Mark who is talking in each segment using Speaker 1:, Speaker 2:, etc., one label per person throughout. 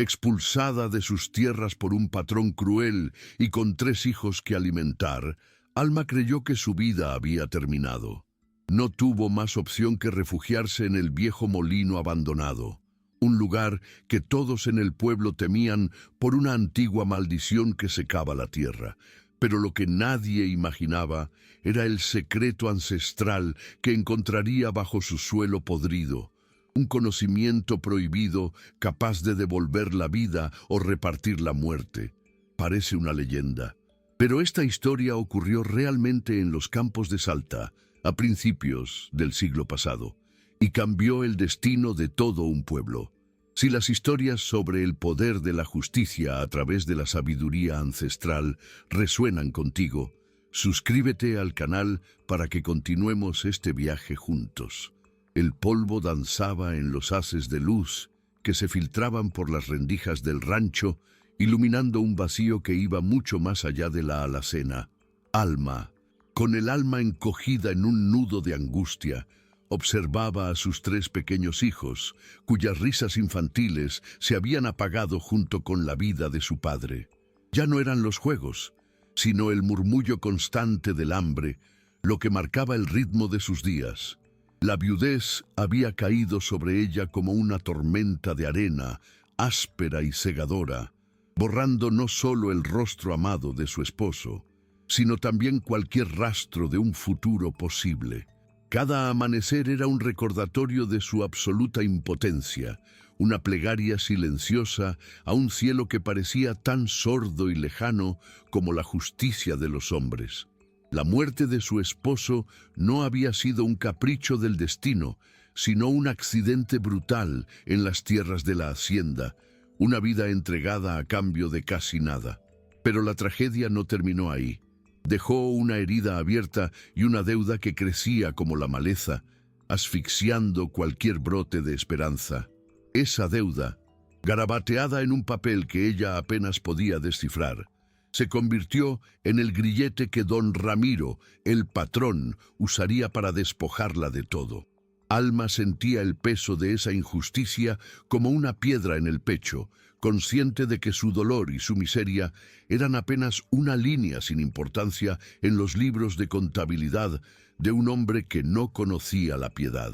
Speaker 1: Expulsada de sus tierras por un patrón cruel y con 3 hijos que alimentar, Alma creyó que su vida había terminado. No tuvo más opción que refugiarse en el viejo molino abandonado, un lugar que todos en el pueblo temían por una antigua maldición que secaba la tierra. Pero lo que nadie imaginaba era el secreto ancestral que encontraría bajo su suelo podrido, un conocimiento prohibido capaz de devolver la vida o repartir la muerte. Parece una leyenda, pero esta historia ocurrió realmente en los campos de Salta, a principios del siglo pasado, y cambió el destino de todo un pueblo. Si las historias sobre el poder de la justicia a través de la sabiduría ancestral resuenan contigo, suscríbete al canal para que continuemos este viaje juntos. El polvo danzaba en los haces de luz que se filtraban por las rendijas del rancho, iluminando un vacío que iba mucho más allá de la alacena. Alma, con el alma encogida en un nudo de angustia, observaba a sus 3 pequeños hijos, cuyas risas infantiles se habían apagado junto con la vida de su padre. Ya no eran los juegos, sino el murmullo constante del hambre, lo que marcaba el ritmo de sus días. La viudez había caído sobre ella como una tormenta de arena, áspera y cegadora, borrando no solo el rostro amado de su esposo, sino también cualquier rastro de un futuro posible. Cada amanecer era un recordatorio de su absoluta impotencia, una plegaria silenciosa a un cielo que parecía tan sordo y lejano como la justicia de los hombres. La muerte de su esposo no había sido un capricho del destino, sino un accidente brutal en las tierras de la hacienda, una vida entregada a cambio de casi nada. Pero la tragedia no terminó ahí. Dejó una herida abierta y una deuda que crecía como la maleza, asfixiando cualquier brote de esperanza. Esa deuda, garabateada en un papel que ella apenas podía descifrar, se convirtió en el grillete que don Ramiro, el patrón, usaría para despojarla de todo. Alma sentía el peso de esa injusticia como una piedra en el pecho, consciente de que su dolor y su miseria eran apenas una línea sin importancia en los libros de contabilidad de un hombre que no conocía la piedad.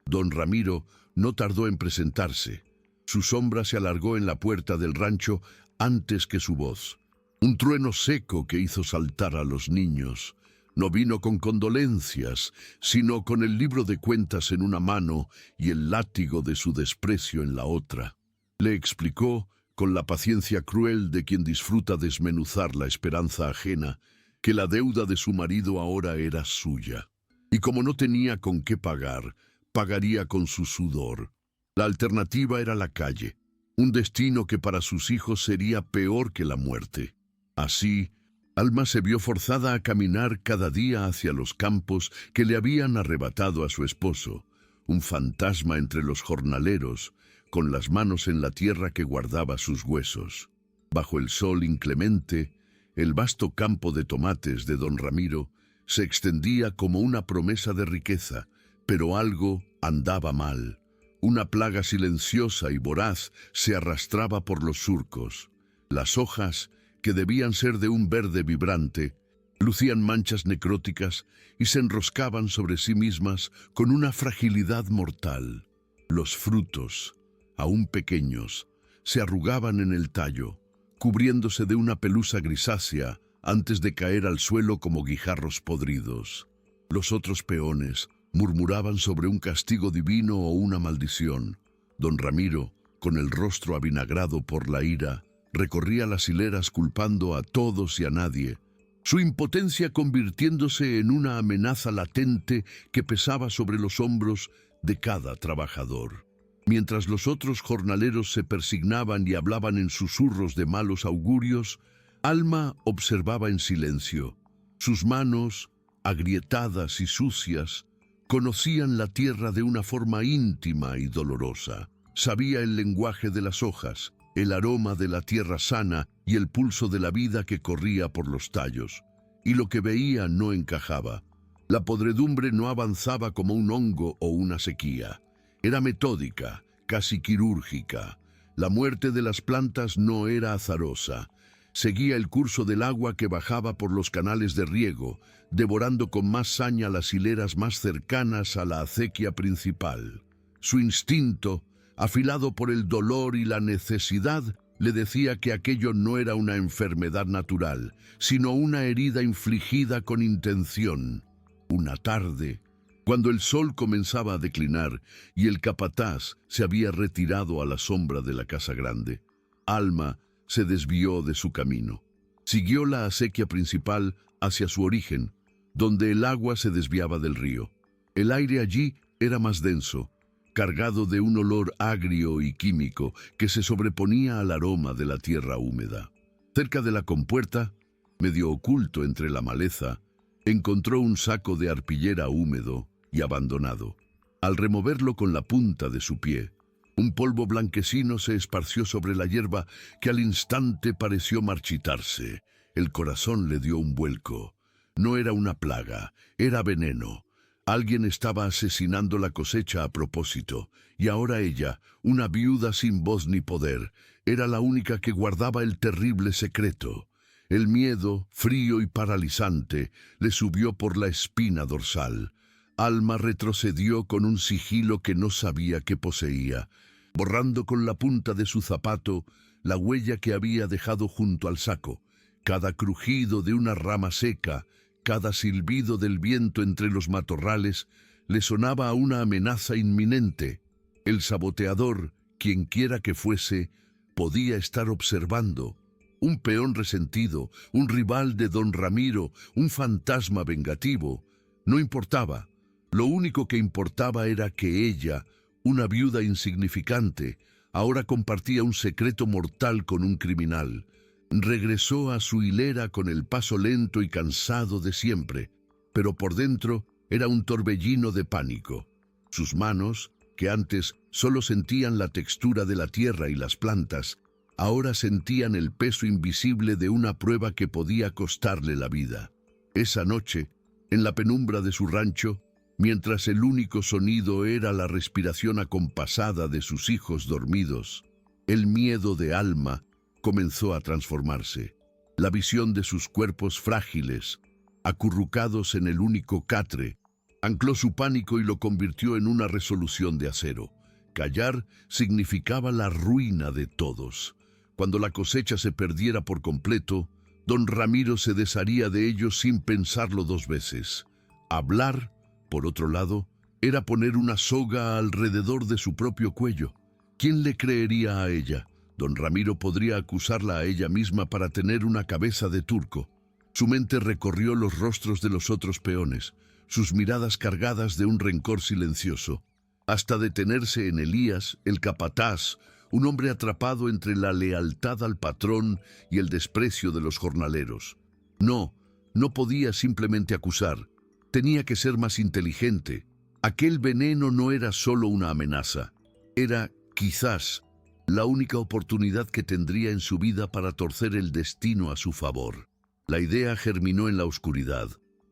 Speaker 1: Don Ramiro no tardó en presentarse. Su sombra se alargó en la puerta del rancho antes que su voz. Un trueno seco que hizo saltar a los niños. No vino con condolencias, sino con el libro de cuentas en una mano y el látigo de su desprecio en la otra. Le explicó, con la paciencia cruel de quien disfruta desmenuzar la esperanza ajena, que la deuda de su marido ahora era suya. Y como no tenía con qué pagar, pagaría con su sudor. La alternativa era la calle, un destino que para sus hijos sería peor que la muerte. Así, Alma se vio forzada a caminar cada día hacia los campos que le habían arrebatado a su esposo, un fantasma entre los jornaleros, con las manos en la tierra que guardaba sus huesos. Bajo el sol inclemente, el vasto campo de tomates de don Ramiro se extendía como una promesa de riqueza, pero algo andaba mal. Una plaga silenciosa y voraz se arrastraba por los surcos. Las hojas, que debían ser de un verde vibrante, lucían manchas necróticas y se enroscaban sobre sí mismas con una fragilidad mortal. Los frutos, aún pequeños, se arrugaban en el tallo, cubriéndose de una pelusa grisácea antes de caer al suelo como guijarros podridos. Los otros peones murmuraban sobre un castigo divino o una maldición. Don Ramiro, con el rostro avinagrado por la ira, recorría las hileras culpando a todos y a nadie, su impotencia convirtiéndose en una amenaza latente que pesaba sobre los hombros de cada trabajador. Mientras los otros jornaleros se persignaban y hablaban en susurros de malos augurios, Alma observaba en silencio. Sus manos, agrietadas y sucias, conocían la tierra de una forma íntima y dolorosa. Sabía el lenguaje de las hojas, el aroma de la tierra sana y el pulso de la vida que corría por los tallos. Y lo que veía no encajaba. La podredumbre no avanzaba como un hongo o una sequía. Era metódica, casi quirúrgica. La muerte de las plantas no era azarosa. Seguía el curso del agua que bajaba por los canales de riego, devorando con más saña las hileras más cercanas a la acequia principal. Su instinto, afilado por el dolor y la necesidad, le decía que aquello no era una enfermedad natural, sino una herida infligida con intención. Una tarde, cuando el sol comenzaba a declinar y el capataz se había retirado a la sombra de la casa grande, Alma se desvió de su camino. Siguió la acequia principal hacia su origen, donde el agua se desviaba del río. El aire allí era más denso, cargado de un olor agrio y químico que se sobreponía al aroma de la tierra húmeda. Cerca de la compuerta, medio oculto entre la maleza, encontró un saco de arpillera húmedo y abandonado. Al removerlo con la punta de su pie, un polvo blanquecino se esparció sobre la hierba que al instante pareció marchitarse. El corazón le dio un vuelco. No era una plaga, era veneno. Alguien estaba asesinando la cosecha a propósito, y ahora ella, una viuda sin voz ni poder, era la única que guardaba el terrible secreto. El miedo, frío y paralizante, le subió por la espina dorsal. Alma retrocedió con un sigilo que no sabía que poseía, borrando con la punta de su zapato la huella que había dejado junto al saco. Cada crujido de una rama seca, cada silbido del viento entre los matorrales, le sonaba a una amenaza inminente. El saboteador, quienquiera que fuese, podía estar observando. Un peón resentido, un rival de don Ramiro, un fantasma vengativo. No importaba. Lo único que importaba era que ella, una viuda insignificante, ahora compartía un secreto mortal con un criminal. Regresó a su hilera con el paso lento y cansado de siempre, pero por dentro era un torbellino de pánico. Sus manos, que antes solo sentían la textura de la tierra y las plantas, ahora sentían el peso invisible de una prueba que podía costarle la vida. Esa noche, en la penumbra de su rancho, mientras el único sonido era la respiración acompasada de sus hijos dormidos, el miedo de Alma comenzó a transformarse. La visión de sus cuerpos frágiles, acurrucados en el único catre, ancló su pánico y lo convirtió en una resolución de acero. Callar significaba la ruina de todos. Cuando la cosecha se perdiera por completo, don Ramiro se desharía de ellos sin pensarlo dos veces. Hablar, por otro lado, era poner una soga alrededor de su propio cuello. ¿Quién le creería a ella? Don Ramiro podría acusarla a ella misma para tener una cabeza de turco. Su mente recorrió los rostros de los otros peones, sus miradas cargadas de un rencor silencioso, hasta detenerse en Elías, el capataz, un hombre atrapado entre la lealtad al patrón y el desprecio de los jornaleros. No podía simplemente acusar. Tenía que ser más inteligente. Aquel veneno no era solo una amenaza. Era, quizás, la única oportunidad que tendría en su vida para torcer el destino a su favor. La idea germinó en la oscuridad,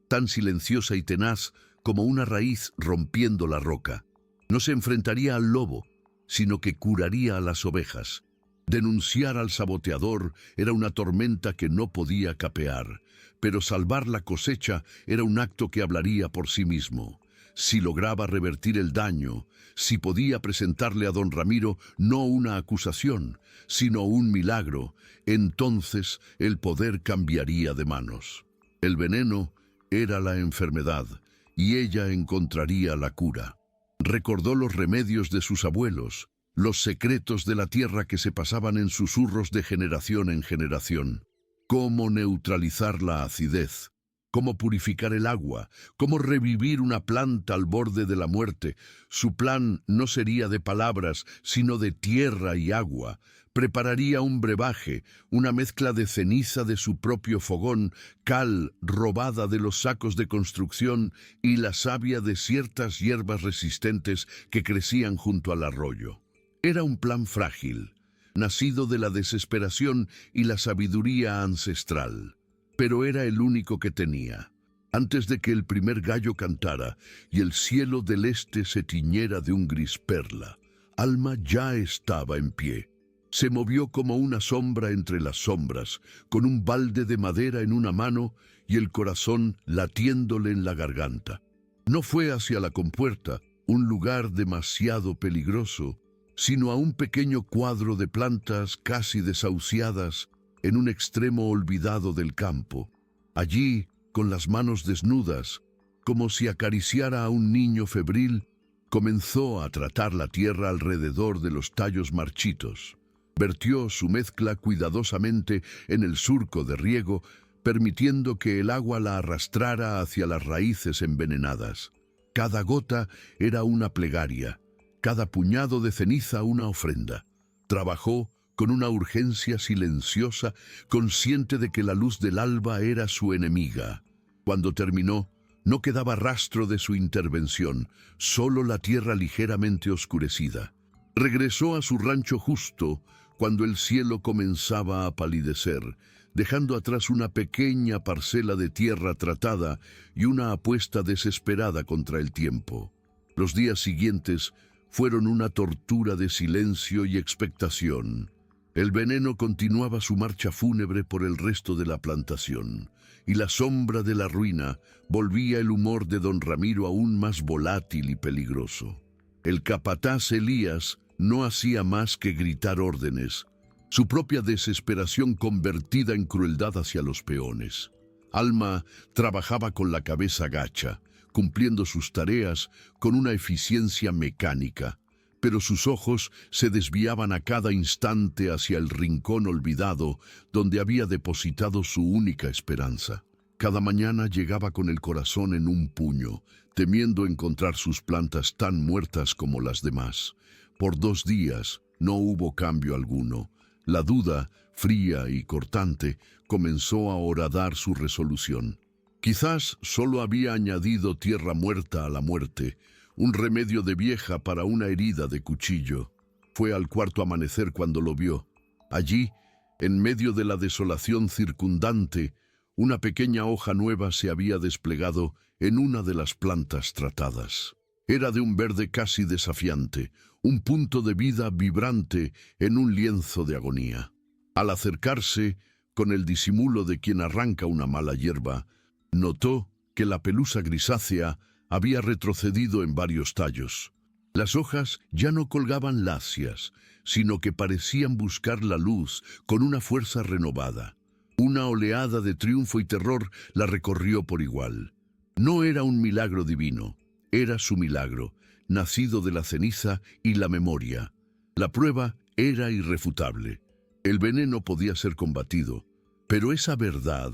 Speaker 1: tan silenciosa y tenaz como una raíz rompiendo la roca. No se enfrentaría al lobo, sino que curaría a las ovejas. Denunciar al saboteador era una tormenta que no podía capear, pero salvar la cosecha era un acto que hablaría por sí mismo. Si lograba revertir el daño, si podía presentarle a don Ramiro no una acusación, sino un milagro, entonces el poder cambiaría de manos. El veneno era la enfermedad, y ella encontraría la cura. Recordó los remedios de sus abuelos, los secretos de la tierra que se pasaban en susurros de generación en generación. Cómo neutralizar la acidez, cómo purificar el agua, cómo revivir una planta al borde de la muerte. Su plan no sería de palabras, sino de tierra y agua. Prepararía un brebaje, una mezcla de ceniza de su propio fogón, cal robada de los sacos de construcción y la savia de ciertas hierbas resistentes que crecían junto al arroyo. Era un plan frágil, nacido de la desesperación y la sabiduría ancestral. Pero era el único que tenía. Antes de que el primer gallo cantara y el cielo del este se tiñera de un gris perla, Alma ya estaba en pie. Se movió como una sombra entre las sombras, con un balde de madera en una mano y el corazón latiéndole en la garganta. No fue hacia la compuerta, un lugar demasiado peligroso, sino a un pequeño cuadro de plantas casi desahuciadas en un extremo olvidado del campo. Allí, con las manos desnudas, como si acariciara a un niño febril, comenzó a tratar la tierra alrededor de los tallos marchitos. Vertió su mezcla cuidadosamente en el surco de riego, permitiendo que el agua la arrastrara hacia las raíces envenenadas. Cada gota era una plegaria, cada puñado de ceniza una ofrenda. Trabajó con una urgencia silenciosa, consciente de que la luz del alba era su enemiga. Cuando terminó, no quedaba rastro de su intervención, solo la tierra ligeramente oscurecida. Regresó a su rancho justo cuando el cielo comenzaba a palidecer, dejando atrás una pequeña parcela de tierra tratada y una apuesta desesperada contra el tiempo. Los días siguientes fueron una tortura de silencio y expectación. El veneno continuaba su marcha fúnebre por el resto de la plantación, y la sombra de la ruina volvía el humor de don Ramiro aún más volátil y peligroso. El capataz Elías no hacía más que gritar órdenes, su propia desesperación convertida en crueldad hacia los peones. Alma trabajaba con la cabeza gacha, cumpliendo sus tareas con una eficiencia mecánica, pero sus ojos se desviaban a cada instante hacia el rincón olvidado donde había depositado su única esperanza. Cada mañana llegaba con el corazón en un puño, temiendo encontrar sus plantas tan muertas como las demás. Por 2 días no hubo cambio alguno. La duda, fría y cortante, comenzó a horadar su resolución. Quizás solo había añadido tierra muerta a la muerte, un remedio de vieja para una herida de cuchillo. Fue al cuarto amanecer cuando lo vio. Allí, en medio de la desolación circundante, una pequeña hoja nueva se había desplegado en una de las plantas tratadas. Era de un verde casi desafiante, un punto de vida vibrante en un lienzo de agonía. Al acercarse, con el disimulo de quien arranca una mala hierba, notó que la pelusa grisácea había retrocedido en varios tallos. Las hojas ya no colgaban lacias, sino que parecían buscar la luz con una fuerza renovada. Una oleada de triunfo y terror la recorrió por igual. No era un milagro divino, era su milagro, nacido de la ceniza y la memoria. La prueba era irrefutable. El veneno podía ser combatido, pero esa verdad,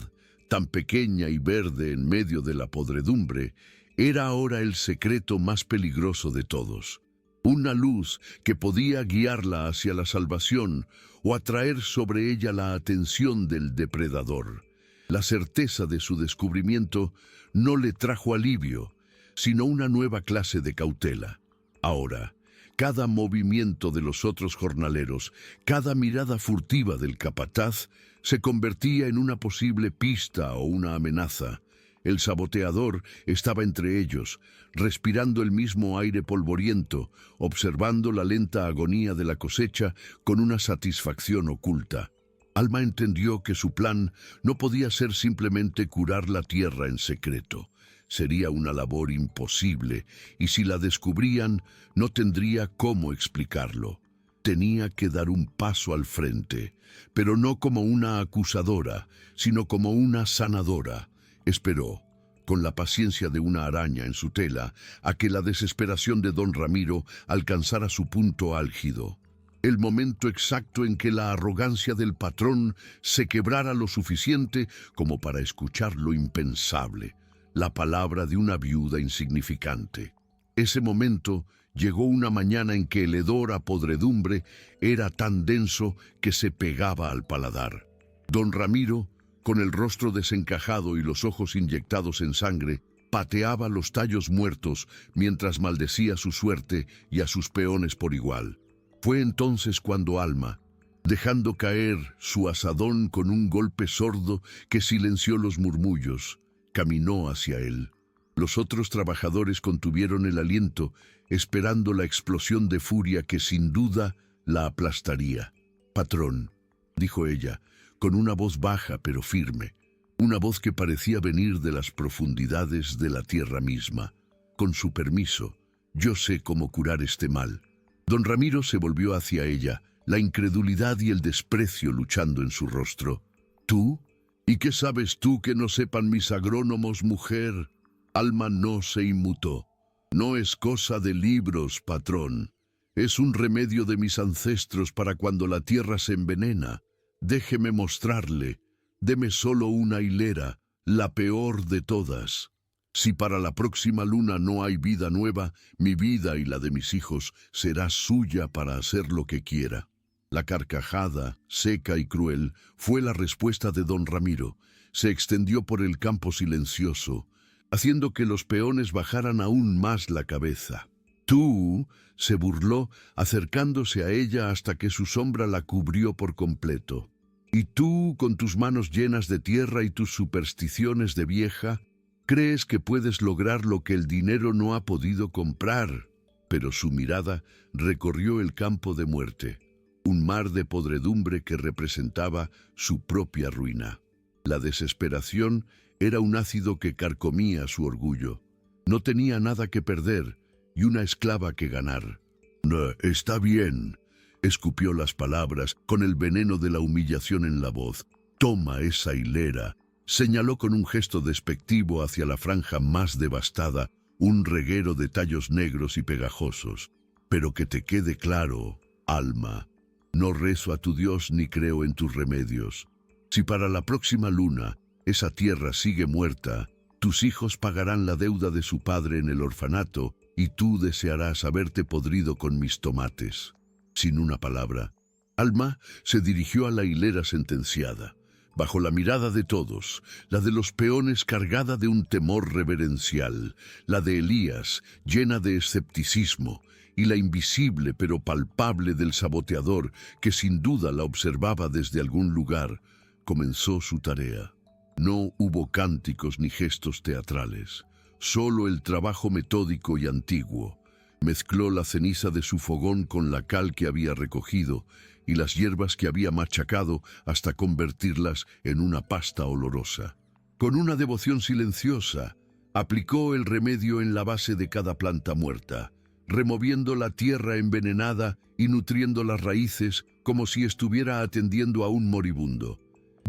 Speaker 1: tan pequeña y verde en medio de la podredumbre, era ahora el secreto más peligroso de todos. Una luz que podía guiarla hacia la salvación o atraer sobre ella la atención del depredador. La certeza de su descubrimiento no le trajo alivio, sino una nueva clase de cautela. Ahora, cada movimiento de los otros jornaleros, cada mirada furtiva del capataz, se convertía en una posible pista o una amenaza. El saboteador estaba entre ellos, respirando el mismo aire polvoriento, observando la lenta agonía de la cosecha con una satisfacción oculta. Alma entendió que su plan no podía ser simplemente curar la tierra en secreto. Sería una labor imposible, y si la descubrían, no tendría cómo explicarlo. Tenía que dar un paso al frente, pero no como una acusadora, sino como una sanadora. Esperó, con la paciencia de una araña en su tela, a que la desesperación de don Ramiro alcanzara su punto álgido. El momento exacto en que la arrogancia del patrón se quebrara lo suficiente como para escuchar lo impensable, la palabra de una viuda insignificante. Ese momento llegó una mañana en que el hedor a podredumbre era tan denso que se pegaba al paladar. Don Ramiro, con el rostro desencajado y los ojos inyectados en sangre, pateaba los tallos muertos mientras maldecía su suerte y a sus peones por igual. Fue entonces cuando Alma, dejando caer su azadón con un golpe sordo que silenció los murmullos, caminó hacia él. Los otros trabajadores contuvieron el aliento, esperando la explosión de furia que sin duda la aplastaría. Patrón, dijo ella, con una voz baja pero firme, una voz que parecía venir de las profundidades de la tierra misma. Con su permiso, yo sé cómo curar este mal. Don Ramiro se volvió hacia ella, la incredulidad y el desprecio luchando en su rostro. ¿Tú? ¿Y qué sabes tú que no sepan mis agrónomos, mujer? Alma no se inmutó. No es cosa de libros, patrón. Es un remedio de mis ancestros para cuando la tierra se envenena. Déjeme mostrarle. Deme solo una hilera, la peor de todas. Si para la próxima luna no hay vida nueva, mi vida y la de mis hijos será suya para hacer lo que quiera. La carcajada, seca y cruel, fue la respuesta de don Ramiro. Se extendió por el campo silencioso, haciendo que los peones bajaran aún más la cabeza. «Tú», se burló, acercándose a ella hasta que su sombra la cubrió por completo. «¿Y tú, con tus manos llenas de tierra y tus supersticiones de vieja, crees que puedes lograr lo que el dinero no ha podido comprar?» Pero su mirada recorrió el campo de muerte, un mar de podredumbre que representaba su propia ruina. La desesperación era un ácido que carcomía su orgullo. No tenía nada que perder y una esclava que ganar. «No, está bien», escupió las palabras con el veneno de la humillación en la voz. «Toma esa hilera», señaló con un gesto despectivo hacia la franja más devastada, un reguero de tallos negros y pegajosos. «Pero que te quede claro, Alma, no rezo a tu Dios ni creo en tus remedios. Si para la próxima luna esa tierra sigue muerta, tus hijos pagarán la deuda de su padre en el orfanato y tú desearás haberte podrido con mis tomates». Sin una palabra, Alma se dirigió a la hilera sentenciada. Bajo la mirada de todos, la de los peones cargada de un temor reverencial, la de Elías llena de escepticismo, y la invisible pero palpable del saboteador, que sin duda la observaba desde algún lugar, comenzó su tarea. No hubo cánticos ni gestos teatrales, solo el trabajo metódico y antiguo. Mezcló la ceniza de su fogón con la cal que había recogido y las hierbas que había machacado hasta convertirlas en una pasta olorosa. Con una devoción silenciosa, aplicó el remedio en la base de cada planta muerta, removiendo la tierra envenenada y nutriendo las raíces como si estuviera atendiendo a un moribundo.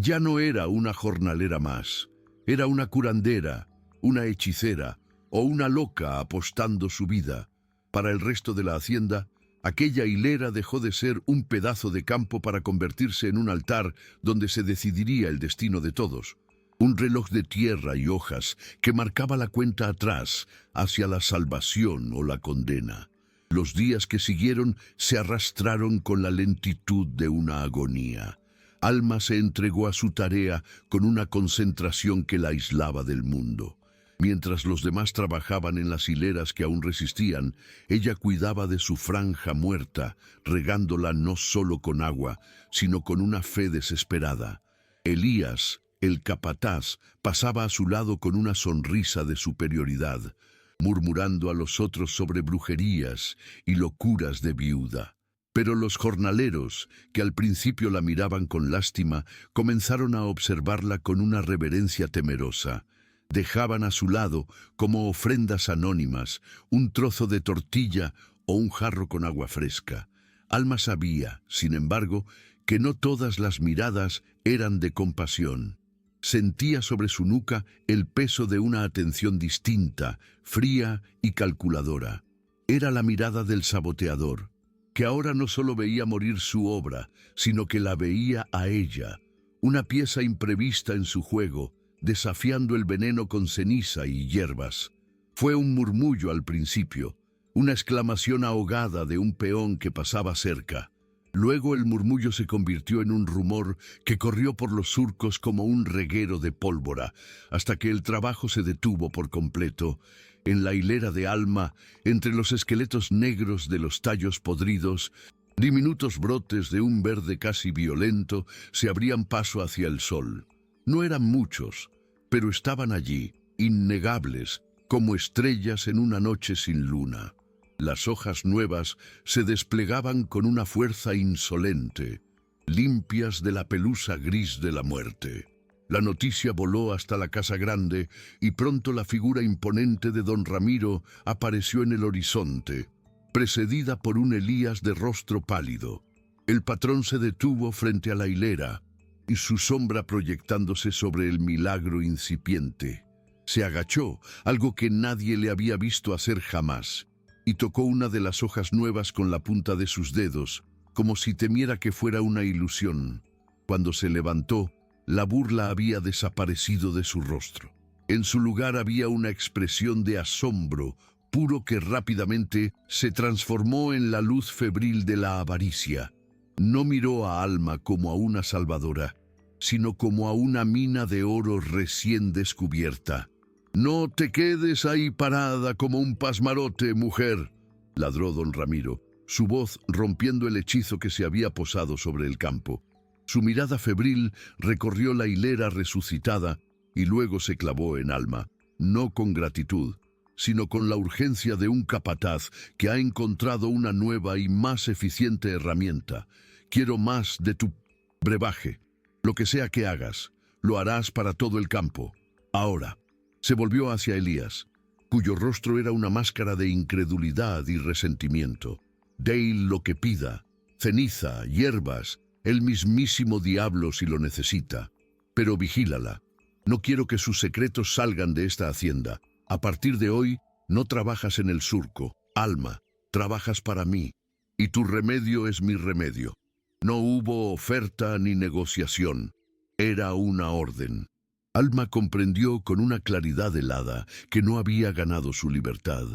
Speaker 1: Ya no era una jornalera más, era una curandera, una hechicera o una loca apostando su vida. Para el resto de la hacienda, aquella hilera dejó de ser un pedazo de campo para convertirse en un altar donde se decidiría el destino de todos. Un reloj de tierra y hojas que marcaba la cuenta atrás hacia la salvación o la condena. Los días que siguieron se arrastraron con la lentitud de una agonía. Alma se entregó a su tarea con una concentración que la aislaba del mundo. Mientras los demás trabajaban en las hileras que aún resistían, ella cuidaba de su franja muerta, regándola no solo con agua, sino con una fe desesperada. Elías, el capataz, pasaba a su lado con una sonrisa de superioridad, murmurando a los otros sobre brujerías y locuras de viuda. Pero los jornaleros, que al principio la miraban con lástima, comenzaron a observarla con una reverencia temerosa. Dejaban a su lado, como ofrendas anónimas, un trozo de tortilla o un jarro con agua fresca. Alma sabía, sin embargo, que no todas las miradas eran de compasión. Sentía sobre su nuca el peso de una atención distinta, fría y calculadora. Era la mirada del saboteador, que ahora no solo veía morir su obra, sino que la veía a ella, una pieza imprevista en su juego, desafiando el veneno con ceniza y hierbas. Fue un murmullo al principio, una exclamación ahogada de un peón que pasaba cerca. Luego el murmullo se convirtió en un rumor que corrió por los surcos como un reguero de pólvora, hasta que el trabajo se detuvo por completo. En la hilera de Alma, entre los esqueletos negros de los tallos podridos, diminutos brotes de un verde casi violento se abrían paso hacia el sol. No eran muchos, pero estaban allí, innegables, como estrellas en una noche sin luna. Las hojas nuevas se desplegaban con una fuerza insolente. limpias de la pelusa gris de la muerte. La noticia voló hasta la casa grande y pronto la figura imponente de don Ramiro apareció en el horizonte, precedida por un Elías de rostro pálido. El patrón se detuvo frente a la hilera y su sombra proyectándose sobre el milagro incipiente. Se agachó, algo que nadie le había visto hacer jamás, y tocó una de las hojas nuevas con la punta de sus dedos, como si temiera que fuera una ilusión. Cuando se levantó, la burla había desaparecido de su rostro. En su lugar había una expresión de asombro puro que rápidamente se transformó en la luz febril de la avaricia. No miró a Alma como a una salvadora, sino como a una mina de oro recién descubierta. «No te quedes ahí parada como un pasmarote, mujer», ladró don Ramiro, su voz rompiendo el hechizo que se había posado sobre el campo. Su mirada febril recorrió la hilera resucitada y luego se clavó en Alma, no con gratitud, sino con la urgencia de un capataz que ha encontrado una nueva y más eficiente herramienta. «Quiero más de tu brebaje. Lo que sea que hagas, lo harás para todo el campo. Ahora». Se volvió hacia Elías, cuyo rostro era una máscara de incredulidad y resentimiento. «Dale lo que pida, ceniza, hierbas, el mismísimo diablo si lo necesita. Pero vigílala. No quiero que sus secretos salgan de esta hacienda. A partir de hoy, no trabajas en el surco. Alma, trabajas para mí, y tu remedio es mi remedio». No hubo oferta ni negociación. Era una orden. Alma comprendió con una claridad helada que no había ganado su libertad.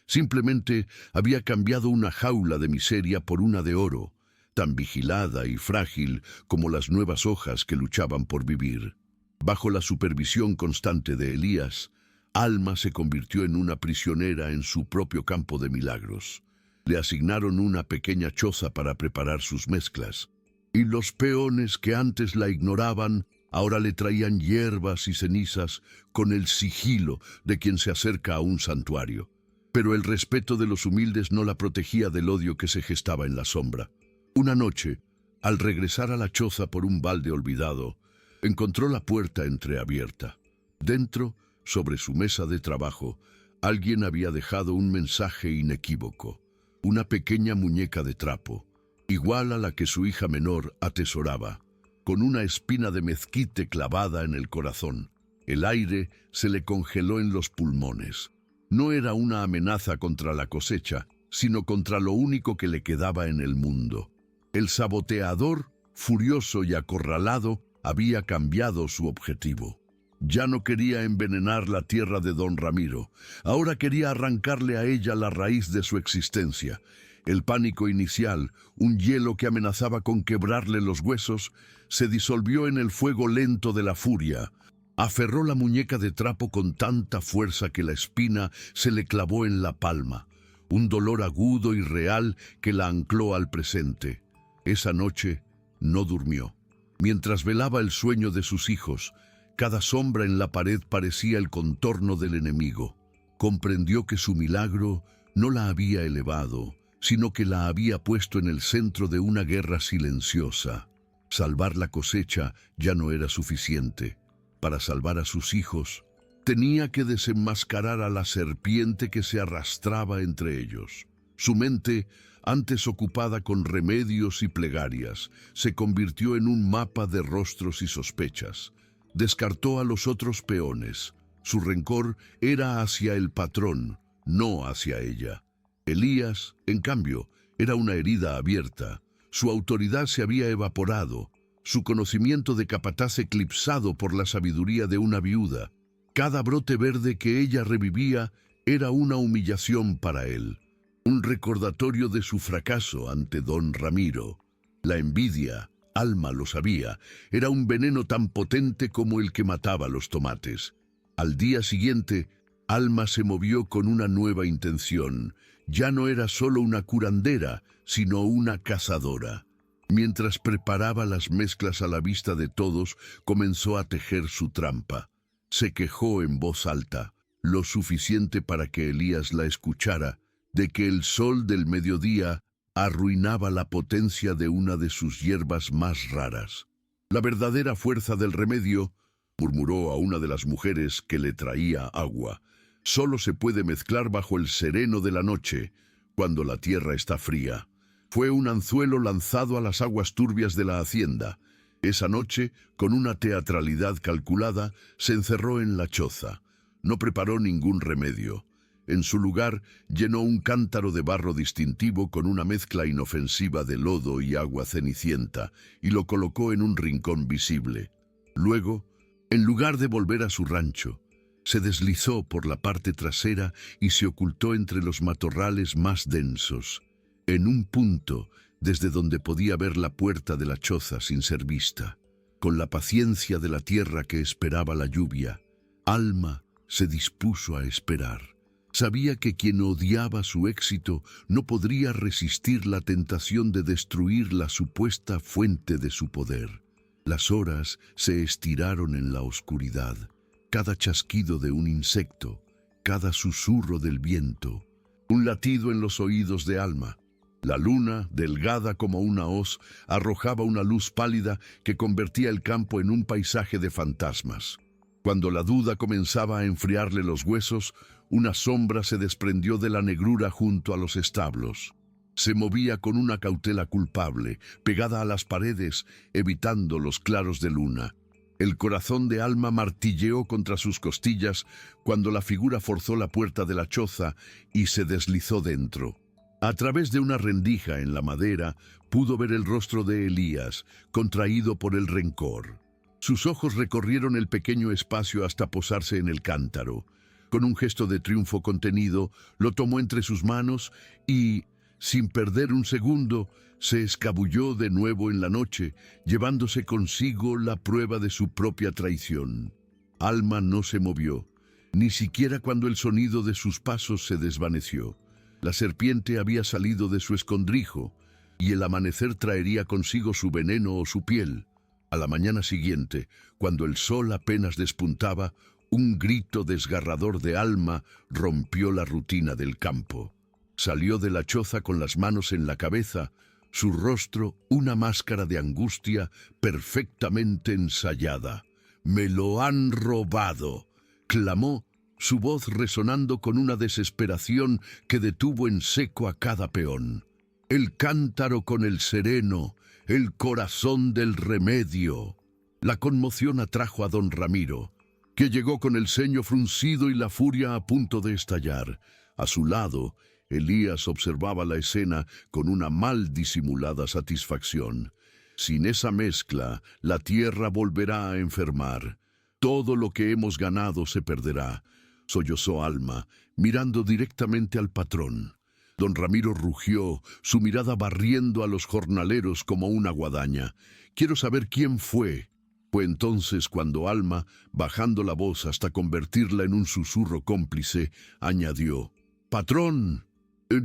Speaker 1: Simplemente había cambiado una jaula de miseria por una de oro, tan vigilada y frágil como las nuevas hojas que luchaban por vivir. Bajo la supervisión constante de Elías, Alma se convirtió en una prisionera en su propio campo de milagros. Le asignaron una pequeña choza para preparar sus mezclas, y los peones que antes la ignoraban ahora le traían hierbas y cenizas con el sigilo de quien se acerca a un santuario. Pero el respeto de los humildes no la protegía del odio que se gestaba en la sombra. Una noche, al regresar a la choza por un balde olvidado, encontró la puerta entreabierta. Dentro, sobre su mesa de trabajo, alguien había dejado un mensaje inequívoco. Una pequeña muñeca de trapo, igual a la que su hija menor atesoraba, con una espina de mezquite clavada en el corazón. El aire se le congeló en los pulmones. No era una amenaza contra la cosecha, sino contra lo único que le quedaba en el mundo. El saboteador, furioso y acorralado, había cambiado su objetivo. Ya no quería envenenar la tierra de don Ramiro. Ahora quería arrancarle a ella la raíz de su existencia. El pánico inicial, un hielo que amenazaba con quebrarle los huesos, se disolvió en el fuego lento de la furia. Aferró la muñeca de trapo con tanta fuerza que la espina se le clavó en la palma. Un dolor agudo y real que la ancló al presente. Esa noche no durmió. Mientras velaba el sueño de sus hijos, cada sombra en la pared parecía el contorno del enemigo. Comprendió que su milagro no la había elevado, sino que la había puesto en el centro de una guerra silenciosa. Salvar la cosecha ya no era suficiente. Para salvar a sus hijos, tenía que desenmascarar a la serpiente que se arrastraba entre ellos. Su mente, antes ocupada con remedios y plegarias, se convirtió en un mapa de rostros y sospechas. Descartó a los otros peones. Su rencor era hacia el patrón, no hacia ella. Elías, en cambio, era una herida abierta. Su autoridad se había evaporado, su conocimiento de capataz eclipsado por la sabiduría de una viuda. Cada brote verde que ella revivía era una humillación para él, un recordatorio de su fracaso ante don Ramiro. La envidia, Alma lo sabía, era un veneno tan potente como el que mataba los tomates. Al día siguiente, Alma se movió con una nueva intención. Ya no era solo una curandera, sino una cazadora. Mientras preparaba las mezclas a la vista de todos, comenzó a tejer su trampa. Se quejó en voz alta, lo suficiente para que Elías la escuchara, de que el sol del mediodía arruinaba la potencia de una de sus hierbas más raras. La verdadera fuerza del remedio, murmuró a una de las mujeres que le traía agua, solo se puede mezclar bajo el sereno de la noche, cuando la tierra está fría. Fue un anzuelo lanzado a las aguas turbias de la hacienda. Esa noche, con una teatralidad calculada, se encerró en la choza. No preparó ningún remedio. En su lugar, llenó un cántaro de barro distintivo con una mezcla inofensiva de lodo y agua cenicienta y lo colocó en un rincón visible. Luego, en lugar de volver a su rancho, se deslizó por la parte trasera y se ocultó entre los matorrales más densos, en un punto desde donde podía ver la puerta de la choza sin ser vista. Con la paciencia de la tierra que esperaba la lluvia, Alma se dispuso a esperar. Sabía que quien odiaba su éxito no podría resistir la tentación de destruir la supuesta fuente de su poder. Las horas se estiraron en la oscuridad. Cada chasquido de un insecto, cada susurro del viento, un latido en los oídos de Alma. La luna, delgada como una hoz, arrojaba una luz pálida que convertía el campo en un paisaje de fantasmas. Cuando la duda comenzaba a enfriarle los huesos, una sombra se desprendió de la negrura junto a los establos. Se movía con una cautela culpable, pegada a las paredes, evitando los claros de luna. El corazón de Alma martilleó contra sus costillas cuando la figura forzó la puerta de la choza y se deslizó dentro. A través de una rendija en la madera, pudo ver el rostro de Elías, contraído por el rencor. Sus ojos recorrieron el pequeño espacio hasta posarse en el cántaro. Con un gesto de triunfo contenido, lo tomó entre sus manos y, sin perder un segundo, se escabulló de nuevo en la noche, llevándose consigo la prueba de su propia traición. Alma no se movió, ni siquiera cuando el sonido de sus pasos se desvaneció. La serpiente había salido de su escondrijo, y el amanecer traería consigo su veneno o su piel. A la mañana siguiente, cuando el sol apenas despuntaba, un grito desgarrador de Alma rompió la rutina del campo. Salió de la choza con las manos en la cabeza, su rostro una máscara de angustia perfectamente ensayada. «¡Me lo han robado!», clamó, su voz resonando con una desesperación que detuvo en seco a cada peón. «El cántaro con el sereno, el corazón del remedio». La conmoción atrajo a don Ramiro, que llegó con el ceño fruncido y la furia a punto de estallar. A su lado, Elías observaba la escena con una mal disimulada satisfacción. Sin esa mezcla, la tierra volverá a enfermar. Todo lo que hemos ganado se perderá, sollozó Alma, mirando directamente al patrón. Don Ramiro rugió, su mirada barriendo a los jornaleros como una guadaña. «Quiero saber quién fue». Fue entonces cuando Alma, bajando la voz hasta convertirla en un susurro cómplice, añadió: «Patrón,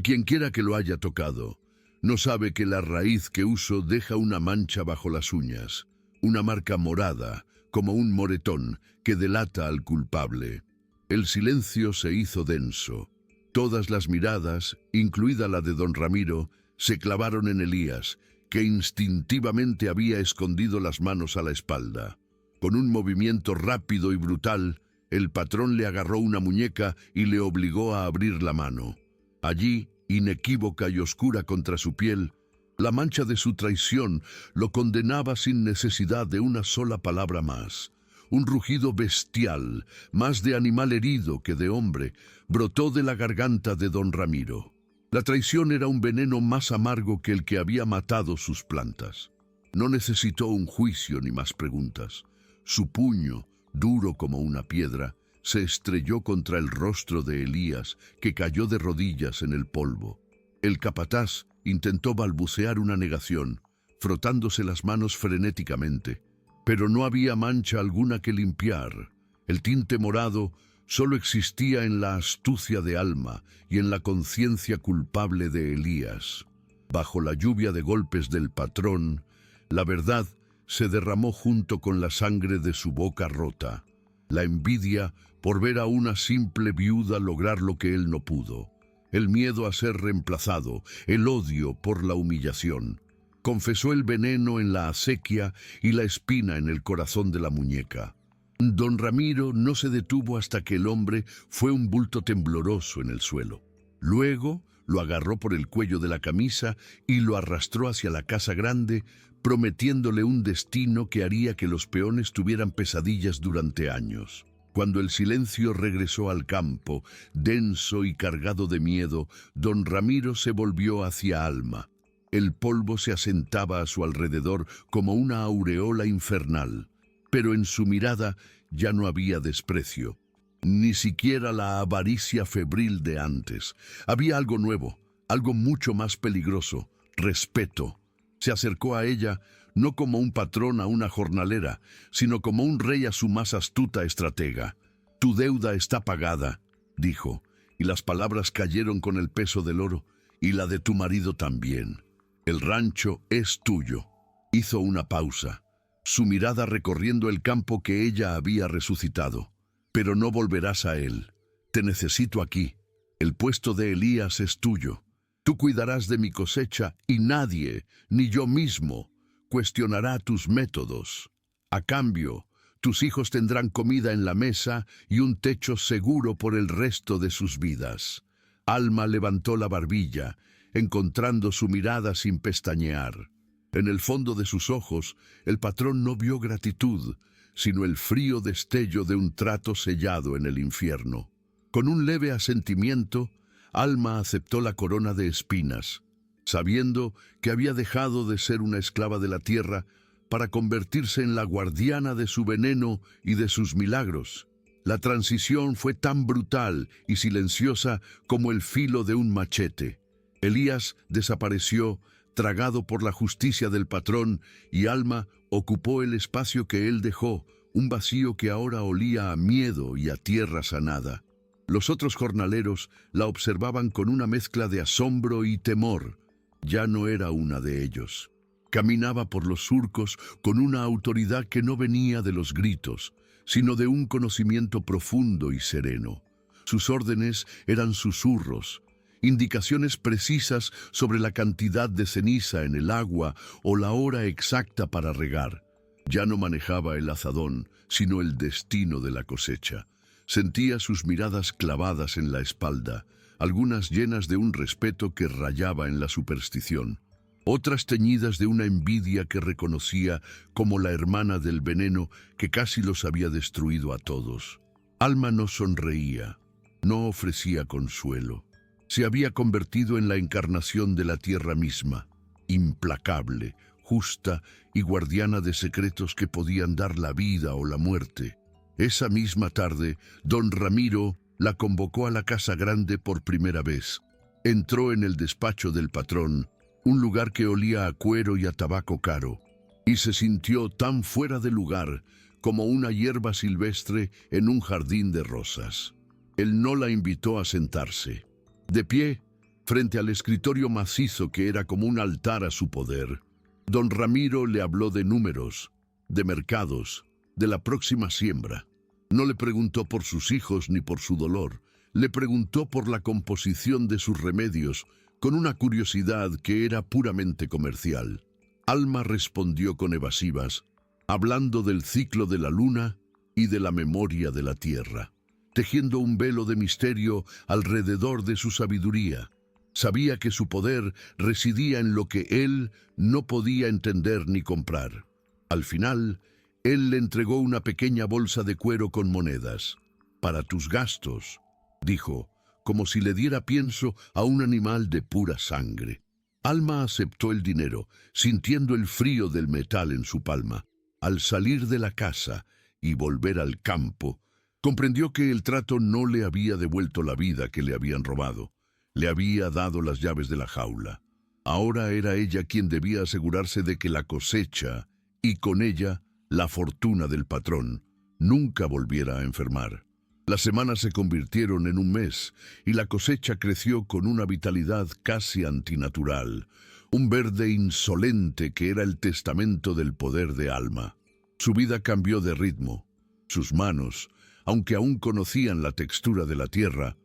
Speaker 1: quienquiera que lo haya tocado, no sabe que la raíz que uso deja una mancha bajo las uñas, una marca morada, como un moretón, que delata al culpable». El silencio se hizo denso. Todas las miradas, incluida la de don Ramiro, se clavaron en Elías, que instintivamente había escondido las manos a la espalda. Con un movimiento rápido y brutal, el patrón le agarró una muñeca y le obligó a abrir la mano. Allí, inequívoca y oscura contra su piel, la mancha de su traición lo condenaba sin necesidad de una sola palabra más. Un rugido bestial, más de animal herido que de hombre, brotó de la garganta de don Ramiro. La traición era un veneno más amargo que el que había matado sus plantas. No necesitó un juicio ni más preguntas. Su puño, duro como una piedra, se estrelló contra el rostro de Elías, que cayó de rodillas en el polvo. El capataz intentó balbucear una negación, frotándose las manos frenéticamente, pero no había mancha alguna que limpiar. El tinte morado solo existía en la astucia de Alma y en la conciencia culpable de Elías. Bajo la lluvia de golpes del patrón, la verdad se derramó junto con la sangre de su boca rota. La envidia por ver a una simple viuda lograr lo que él no pudo. el miedo a ser reemplazado, el odio por la humillación. Confesó el veneno en la acequia y la espina en el corazón de la muñeca. Don Ramiro no se detuvo hasta que el hombre fue un bulto tembloroso en el suelo. Luego lo agarró por el cuello de la camisa y lo arrastró hacia la casa grande, prometiéndole un destino que haría que los peones tuvieran pesadillas durante años. Cuando el silencio regresó al campo, denso y cargado de miedo, don Ramiro se volvió hacia Alma. El polvo se asentaba a su alrededor como una aureola infernal, pero en su mirada ya no había desprecio, ni siquiera la avaricia febril de antes. Había algo nuevo, algo mucho más peligroso: respeto. Se acercó a ella no como un patrón a una jornalera, sino como un rey a su más astuta estratega. «Tu deuda está pagada», dijo, y las palabras cayeron con el peso del oro, «y la de tu marido también. El rancho es tuyo». Hizo una pausa, su mirada recorriendo el campo que ella había resucitado. «Pero no volverás a él. Te necesito aquí. El puesto de Elías es tuyo. Tú cuidarás de mi cosecha y nadie, ni yo mismo, cuestionará tus métodos. A cambio, tus hijos tendrán comida en la mesa y un techo seguro por el resto de sus vidas». Alma levantó la barbilla, encontrando su mirada sin pestañear. En el fondo de sus ojos, el patrón no vio gratitud, sino el frío destello de un trato sellado en el infierno. Con un leve asentimiento, Alma aceptó la corona de espinas, sabiendo que había dejado de ser una esclava de la tierra para convertirse en la guardiana de su veneno y de sus milagros. La transición fue tan brutal y silenciosa como el filo de un machete. Elías desapareció, tragado por la justicia del patrón, y Alma ocupó el espacio que él dejó, un vacío que ahora olía a miedo y a tierra sanada. Los otros jornaleros la observaban con una mezcla de asombro y temor. Ya no era una de ellos. Caminaba por los surcos con una autoridad que no venía de los gritos, sino de un conocimiento profundo y sereno. Sus órdenes eran susurros, indicaciones precisas sobre la cantidad de ceniza en el agua o la hora exacta para regar. Ya no manejaba el azadón, sino el destino de la cosecha. Sentía sus miradas clavadas en la espalda, algunas llenas de un respeto que rayaba en la superstición, otras teñidas de una envidia que reconocía como la hermana del veneno que casi los había destruido a todos. Alma no sonreía, no ofrecía consuelo. Se había convertido en la encarnación de la tierra misma, implacable, justa y guardiana de secretos que podían dar la vida o la muerte. Esa misma tarde, don Ramiro la convocó a la casa grande por primera vez. Entró en el despacho del patrón, un lugar que olía a cuero y a tabaco caro, y se sintió tan fuera de lugar como una hierba silvestre en un jardín de rosas. Él no la invitó a sentarse. De pie, frente al escritorio macizo que era como un altar a su poder, don Ramiro le habló de números, de mercados, de la próxima siembra. No le preguntó por sus hijos ni por su dolor. Le preguntó por la composición de sus remedios, con una curiosidad que era puramente comercial. Alma respondió con evasivas, hablando del ciclo de la luna y de la memoria de la tierra, tejiendo un velo de misterio alrededor de su sabiduría. Sabía que su poder residía en lo que él no podía entender ni comprar. Al final, él le entregó una pequeña bolsa de cuero con monedas. «Para tus gastos», dijo, como si le diera pienso a un animal de pura sangre. Alma aceptó el dinero, sintiendo el frío del metal en su palma. Al salir de la casa y volver al campo, comprendió que el trato no le había devuelto la vida que le habían robado. Le había dado las llaves de la jaula. Ahora era ella quien debía asegurarse de que la cosecha, y con ella la fortuna del patrón, nunca volviera a enfermar. Las semanas se convirtieron en un mes y la cosecha creció con una vitalidad casi antinatural, un verde insolente que era el testamento del poder de Alma. Su vida cambió de ritmo. Sus manos, aunque aún conocían la textura de la tierra,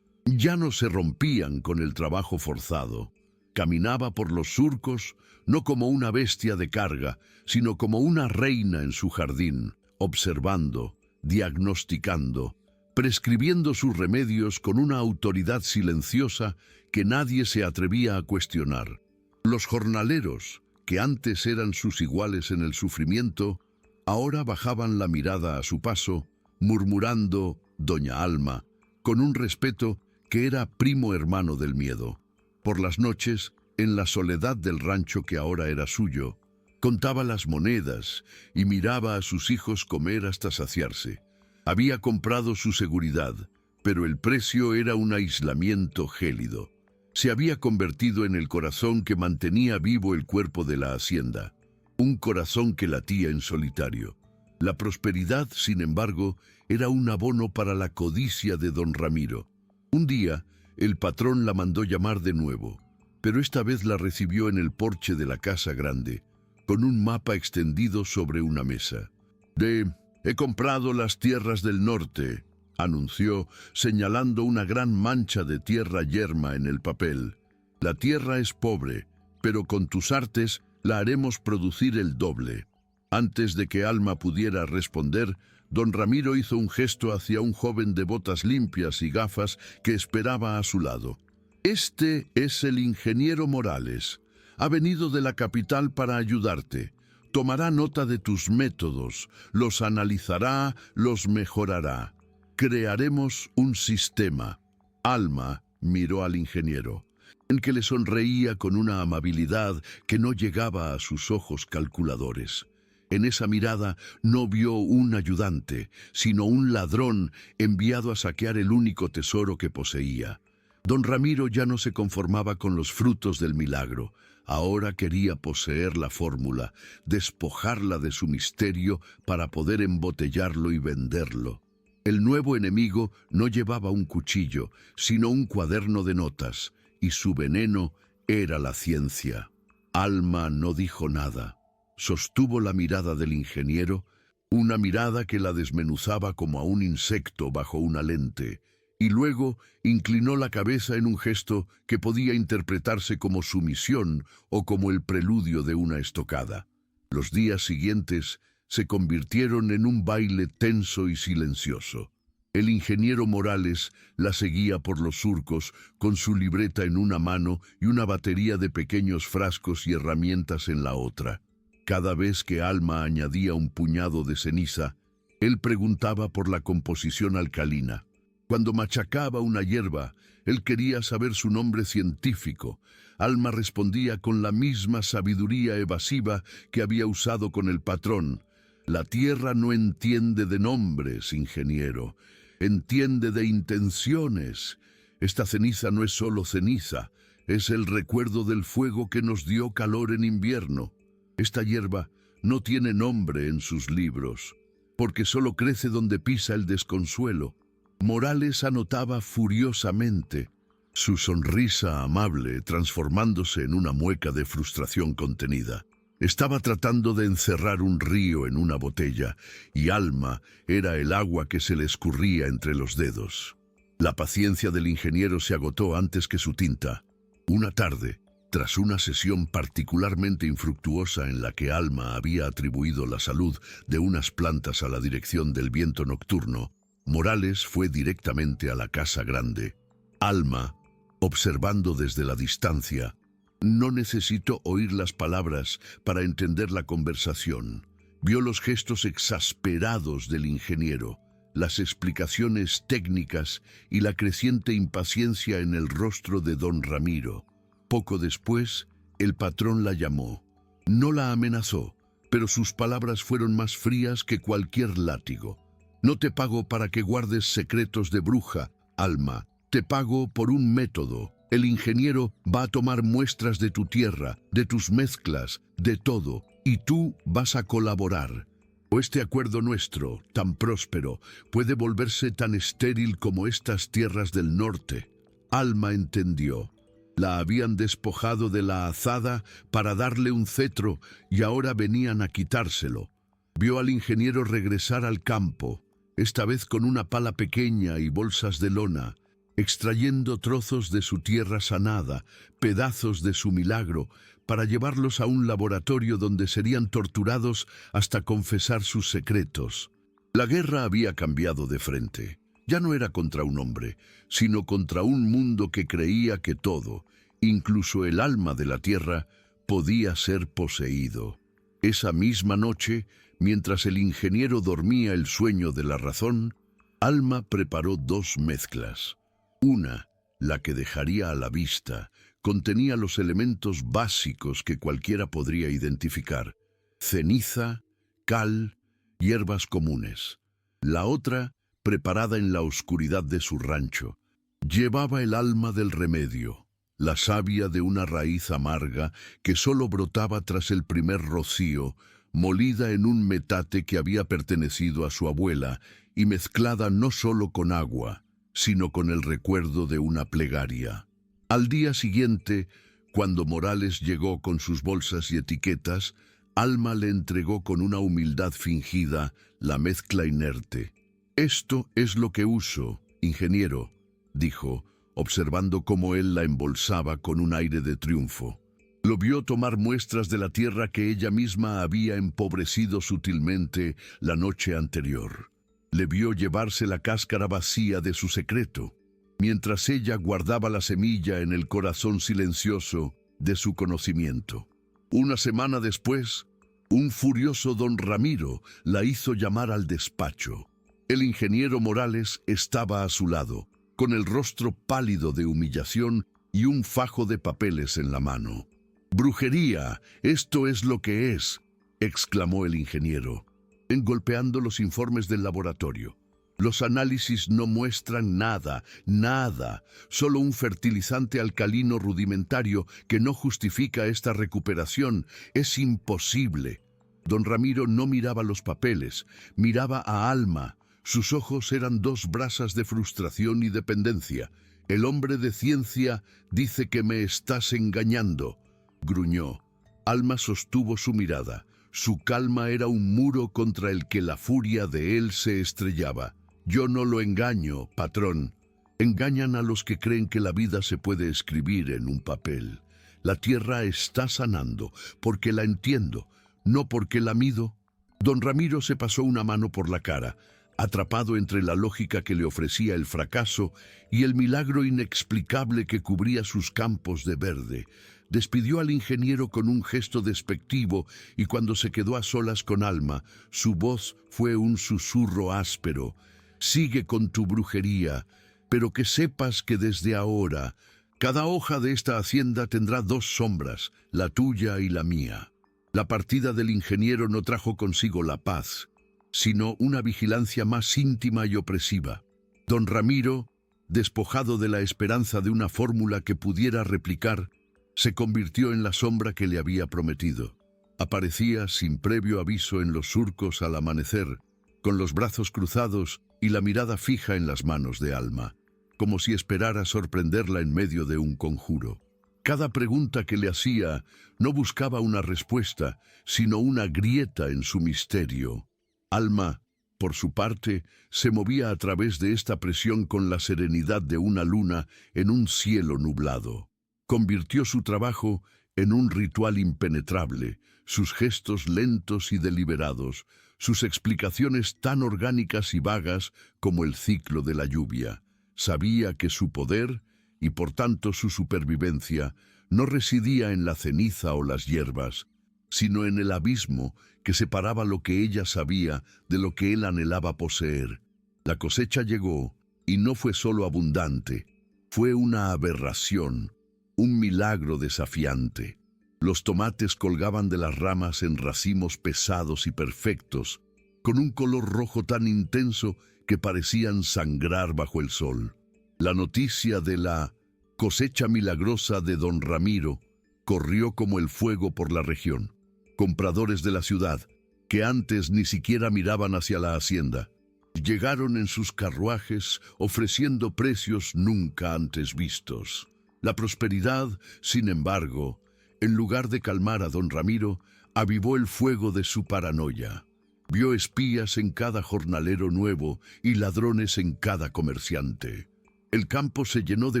Speaker 1: Ya no se rompían con el trabajo forzado. Caminaba por los surcos no como una bestia de carga, sino como una reina en su jardín, observando, diagnosticando, prescribiendo sus remedios con una autoridad silenciosa que nadie se atrevía a cuestionar. Los jornaleros, que antes eran sus iguales en el sufrimiento, ahora bajaban la mirada a su paso, murmurando «Doña Alma», con un respeto que era primo hermano del miedo. Por las noches, en la soledad del rancho que ahora era suyo, contaba las monedas y miraba a sus hijos comer hasta saciarse. Había comprado su seguridad, pero el precio era un aislamiento gélido. Se había convertido en el corazón que mantenía vivo el cuerpo de la hacienda, un corazón que latía en solitario. La prosperidad, sin embargo, era un abono para la codicia de don Ramiro. Un día, el patrón la mandó llamar de nuevo, pero esta vez la recibió en el porche de la casa grande, con un mapa extendido sobre una mesa. «He comprado las tierras del norte», anunció, señalando una gran mancha de tierra yerma en el papel. «La tierra es pobre, pero con tus artes la haremos producir el doble». Antes de que Alma pudiera responder, don Ramiro hizo un gesto hacia un joven de botas limpias y gafas que esperaba a su lado. «Este es el ingeniero Morales. Ha venido de la capital para ayudarte. Tomará nota de tus métodos, los analizará, los mejorará. Crearemos un sistema». Alma miró al ingeniero, en que le sonreía con una amabilidad que no llegaba a sus ojos calculadores. En esa mirada no vio un ayudante, sino un ladrón enviado a saquear el único tesoro que poseía. Don Ramiro ya no se conformaba con los frutos del milagro. Ahora quería poseer la fórmula, despojarla de su misterio para poder embotellarlo y venderlo. El nuevo enemigo no llevaba un cuchillo, sino un cuaderno de notas, y su veneno era la ciencia. Alma no dijo nada. Sostuvo la mirada del ingeniero, una mirada que la desmenuzaba como a un insecto bajo una lente, y luego inclinó la cabeza en un gesto que podía interpretarse como sumisión o como el preludio de una estocada. Los días siguientes se convirtieron en un baile tenso y silencioso. El ingeniero Morales la seguía por los surcos con su libreta en una mano y una batería de pequeños frascos y herramientas en la otra. Cada vez que Alma añadía un puñado de ceniza, él preguntaba por la composición alcalina. Cuando machacaba una hierba, él quería saber su nombre científico. Alma respondía con la misma sabiduría evasiva que había usado con el patrón. «La tierra no entiende de nombres, ingeniero. Entiende de intenciones. Esta ceniza no es solo ceniza, es el recuerdo del fuego que nos dio calor en invierno. Esta hierba no tiene nombre en sus libros, porque solo crece donde pisa el desconsuelo». Morales anotaba furiosamente, su sonrisa amable transformándose en una mueca de frustración contenida. Estaba tratando de encerrar un río en una botella, y Alma era el agua que se le escurría entre los dedos. La paciencia del ingeniero se agotó antes que su tinta. Una tarde, tras una sesión particularmente infructuosa en la que Alma había atribuido la salud de unas plantas a la dirección del viento nocturno, Morales fue directamente a la casa grande. Alma, observando desde la distancia, no necesitó oír las palabras para entender la conversación. Vio los gestos exasperados del ingeniero, las explicaciones técnicas y la creciente impaciencia en el rostro de don Ramiro. Poco después, el patrón la llamó. No la amenazó, pero sus palabras fueron más frías que cualquier látigo. «No te pago para que guardes secretos de bruja, Alma. Te pago por un método. El ingeniero va a tomar muestras de tu tierra, de tus mezclas, de todo, y tú vas a colaborar. O este acuerdo nuestro, tan próspero, puede volverse tan estéril como estas tierras del norte». Alma entendió. La habían despojado de la azada para darle un cetro y ahora venían a quitárselo. Vio al ingeniero regresar al campo, esta vez con una pala pequeña y bolsas de lona. extrayendo trozos de su tierra sanada, pedazos de su milagro, para llevarlos a un laboratorio donde serían torturados hasta confesar sus secretos. La guerra había cambiado de frente. Ya no era contra un hombre, sino contra un mundo que creía que todo, incluso el alma de la tierra, podía ser poseído. Esa misma noche, mientras el ingeniero dormía el sueño de la razón, Alma preparó dos mezclas. Una, la que dejaría a la vista, contenía los elementos básicos que cualquiera podría identificar: ceniza, cal, hierbas comunes. La otra, preparada en la oscuridad de su rancho, llevaba el alma del remedio, la savia de una raíz amarga que solo brotaba tras el primer rocío, molida en un metate que había pertenecido a su abuela y mezclada no solo con agua, sino con el recuerdo de una plegaria. Al día siguiente, cuando Morales llegó con sus bolsas y etiquetas, Alma le entregó con una humildad fingida la mezcla inerte. «Esto es lo que uso, ingeniero», dijo, observando cómo él la embolsaba con un aire de triunfo. Lo vio tomar muestras de la tierra que ella misma había empobrecido sutilmente la noche anterior. Le vio llevarse la cáscara vacía de su secreto, mientras ella guardaba la semilla en el corazón silencioso de su conocimiento. Una semana después, un furioso don Ramiro la hizo llamar al despacho. El ingeniero Morales estaba a su lado, con el rostro pálido de humillación y un fajo de papeles en la mano. «Brujería, esto es lo que es», exclamó el ingeniero, engolpeando los informes del laboratorio. «Los análisis no muestran nada, solo un fertilizante alcalino rudimentario que no justifica esta recuperación. Es imposible». Don Ramiro no miraba los papeles, miraba a Alma. Sus ojos eran dos brasas de frustración y dependencia. «El hombre de ciencia dice que me estás engañando», gruñó. Alma sostuvo su mirada. Su calma era un muro contra el que la furia de él se estrellaba. «Yo no lo engaño, patrón. Engañan a los que creen que la vida se puede escribir en un papel. La tierra está sanando porque la entiendo, no porque la mido». Don Ramiro se pasó una mano por la cara, atrapado entre la lógica que le ofrecía el fracaso y el milagro inexplicable que cubría sus campos de verde. Despidió al ingeniero con un gesto despectivo y cuando se quedó a solas con Alma, su voz fue un susurro áspero. «Sigue con tu brujería, pero que sepas que desde ahora cada hoja de esta hacienda tendrá dos sombras, la tuya y la mía». La partida del ingeniero no trajo consigo la paz, sino una vigilancia más íntima y opresiva. Don Ramiro, despojado de la esperanza de una fórmula que pudiera replicar, se convirtió en la sombra que le había prometido. Aparecía sin previo aviso en los surcos al amanecer, con los brazos cruzados y la mirada fija en las manos de Alma, como si esperara sorprenderla en medio de un conjuro. Cada pregunta que le hacía no buscaba una respuesta, sino una grieta en su misterio. Alma, por su parte, se movía a través de esta presión con la serenidad de una luna en un cielo nublado. Convirtió su trabajo en un ritual impenetrable, sus gestos lentos y deliberados, sus explicaciones tan orgánicas y vagas como el ciclo de la lluvia. Sabía que su poder, y por tanto su supervivencia, no residía en la ceniza o las hierbas, sino en el abismo que separaba lo que ella sabía de lo que él anhelaba poseer. La cosecha llegó, y no fue solo abundante, fue una aberración, un milagro desafiante. Los tomates colgaban de las ramas en racimos pesados y perfectos, con un color rojo tan intenso que parecían sangrar bajo el sol. La noticia de la cosecha milagrosa de don Ramiro corrió como el fuego por la región. Compradores de la ciudad, que antes ni siquiera miraban hacia la hacienda, llegaron en sus carruajes ofreciendo precios nunca antes vistos. La prosperidad, sin embargo, en lugar de calmar a don Ramiro, avivó el fuego de su paranoia. Vio espías en cada jornalero nuevo y ladrones en cada comerciante. El campo se llenó de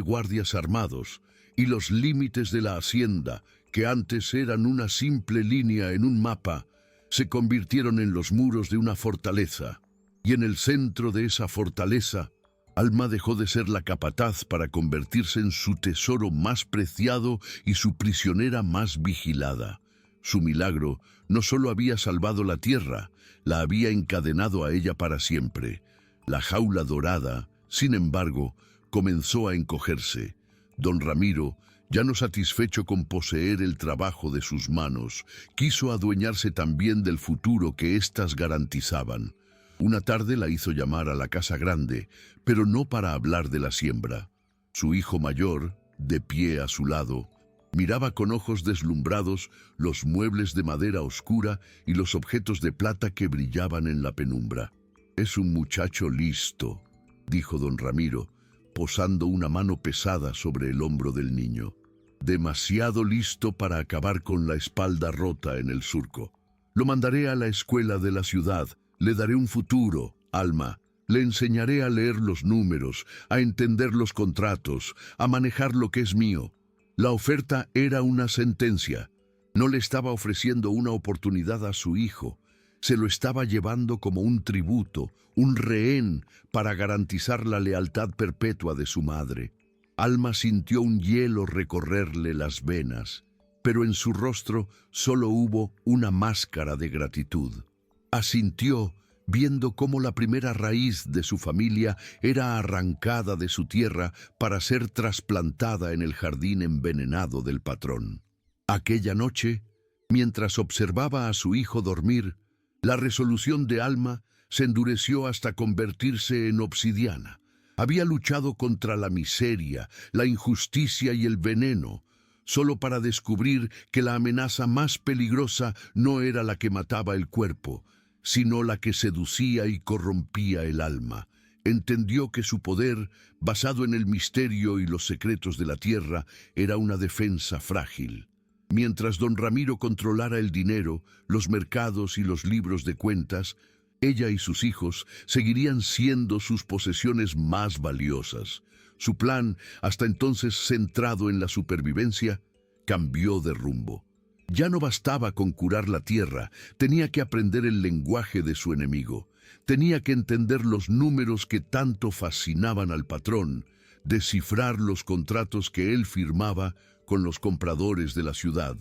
Speaker 1: guardias armados, y los límites de la hacienda, que antes eran una simple línea en un mapa, se convirtieron en los muros de una fortaleza. Y en el centro de esa fortaleza, Alma dejó de ser la capataz para convertirse en su tesoro más preciado y su prisionera más vigilada. Su milagro no solo había salvado la tierra, la había encadenado a ella para siempre. La jaula dorada, sin embargo, comenzó a encogerse. Don Ramiro, ya no satisfecho con poseer el trabajo de sus manos, quiso adueñarse también del futuro que éstas garantizaban. Una tarde la hizo llamar a la casa grande, pero no para hablar de la siembra. Su hijo mayor, de pie a su lado, miraba con ojos deslumbrados los muebles de madera oscura y los objetos de plata que brillaban en la penumbra. «Es un muchacho listo», dijo don Ramiro, posando una mano pesada sobre el hombro del niño. «Demasiado listo para acabar con la espalda rota en el surco. Lo mandaré a la escuela de la ciudad. Le daré un futuro, Alma. Le enseñaré a leer los números, a entender los contratos, a manejar lo que es mío». La oferta era una sentencia. No le estaba ofreciendo una oportunidad a su hijo. Se lo estaba llevando como un tributo, un rehén para garantizar la lealtad perpetua de su madre. Alma sintió un hielo recorrerle las venas, pero en su rostro solo hubo una máscara de gratitud. Asintió, viendo cómo la primera raíz de su familia era arrancada de su tierra para ser trasplantada en el jardín envenenado del patrón. Aquella noche, mientras observaba a su hijo dormir, la resolución de Alma se endureció hasta convertirse en obsidiana. Había luchado contra la miseria, la injusticia y el veneno, solo para descubrir que la amenaza más peligrosa no era la que mataba el cuerpo, sino la que seducía y corrompía el alma. Entendió que su poder, basado en el misterio y los secretos de la tierra, era una defensa frágil. Mientras don Ramiro controlara el dinero, los mercados y los libros de cuentas, ella y sus hijos seguirían siendo sus posesiones más valiosas. Su plan, hasta entonces centrado en la supervivencia, cambió de rumbo. Ya no bastaba con curar la tierra, tenía que aprender el lenguaje de su enemigo. Tenía que entender los números que tanto fascinaban al patrón, descifrar los contratos que él firmaba con los compradores de la ciudad.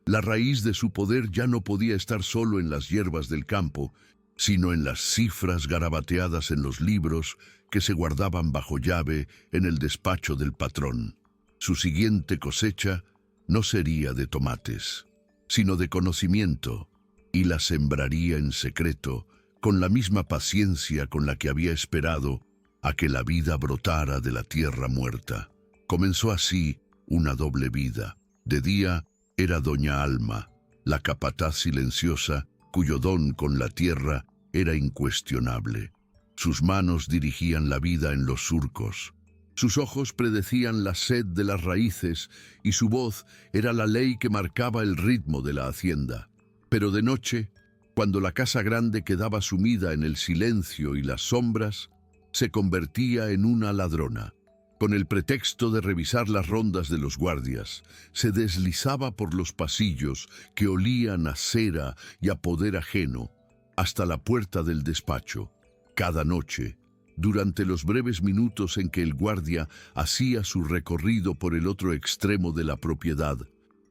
Speaker 1: La raíz de su poder ya no podía estar solo en las hierbas del campo, sino en las cifras garabateadas en los libros que se guardaban bajo llave en el despacho del patrón. Su siguiente cosecha no sería de tomates, sino de conocimiento, y la sembraría en secreto, con la misma paciencia con la que había esperado a que la vida brotara de la tierra muerta. Comenzó así una doble vida. De día era doña Alma, la capataz silenciosa, cuyo don con la tierra era incuestionable. Sus manos dirigían la vida en los surcos. Sus ojos predecían la sed de las raíces y su voz era la ley que marcaba el ritmo de la hacienda. Pero de noche, cuando la casa grande quedaba sumida en el silencio y las sombras, se convertía en una ladrona. Con el pretexto de revisar las rondas de los guardias, se deslizaba por los pasillos que olían a cera y a poder ajeno, hasta la puerta del despacho. Cada noche, durante los breves minutos en que el guardia hacía su recorrido por el otro extremo de la propiedad,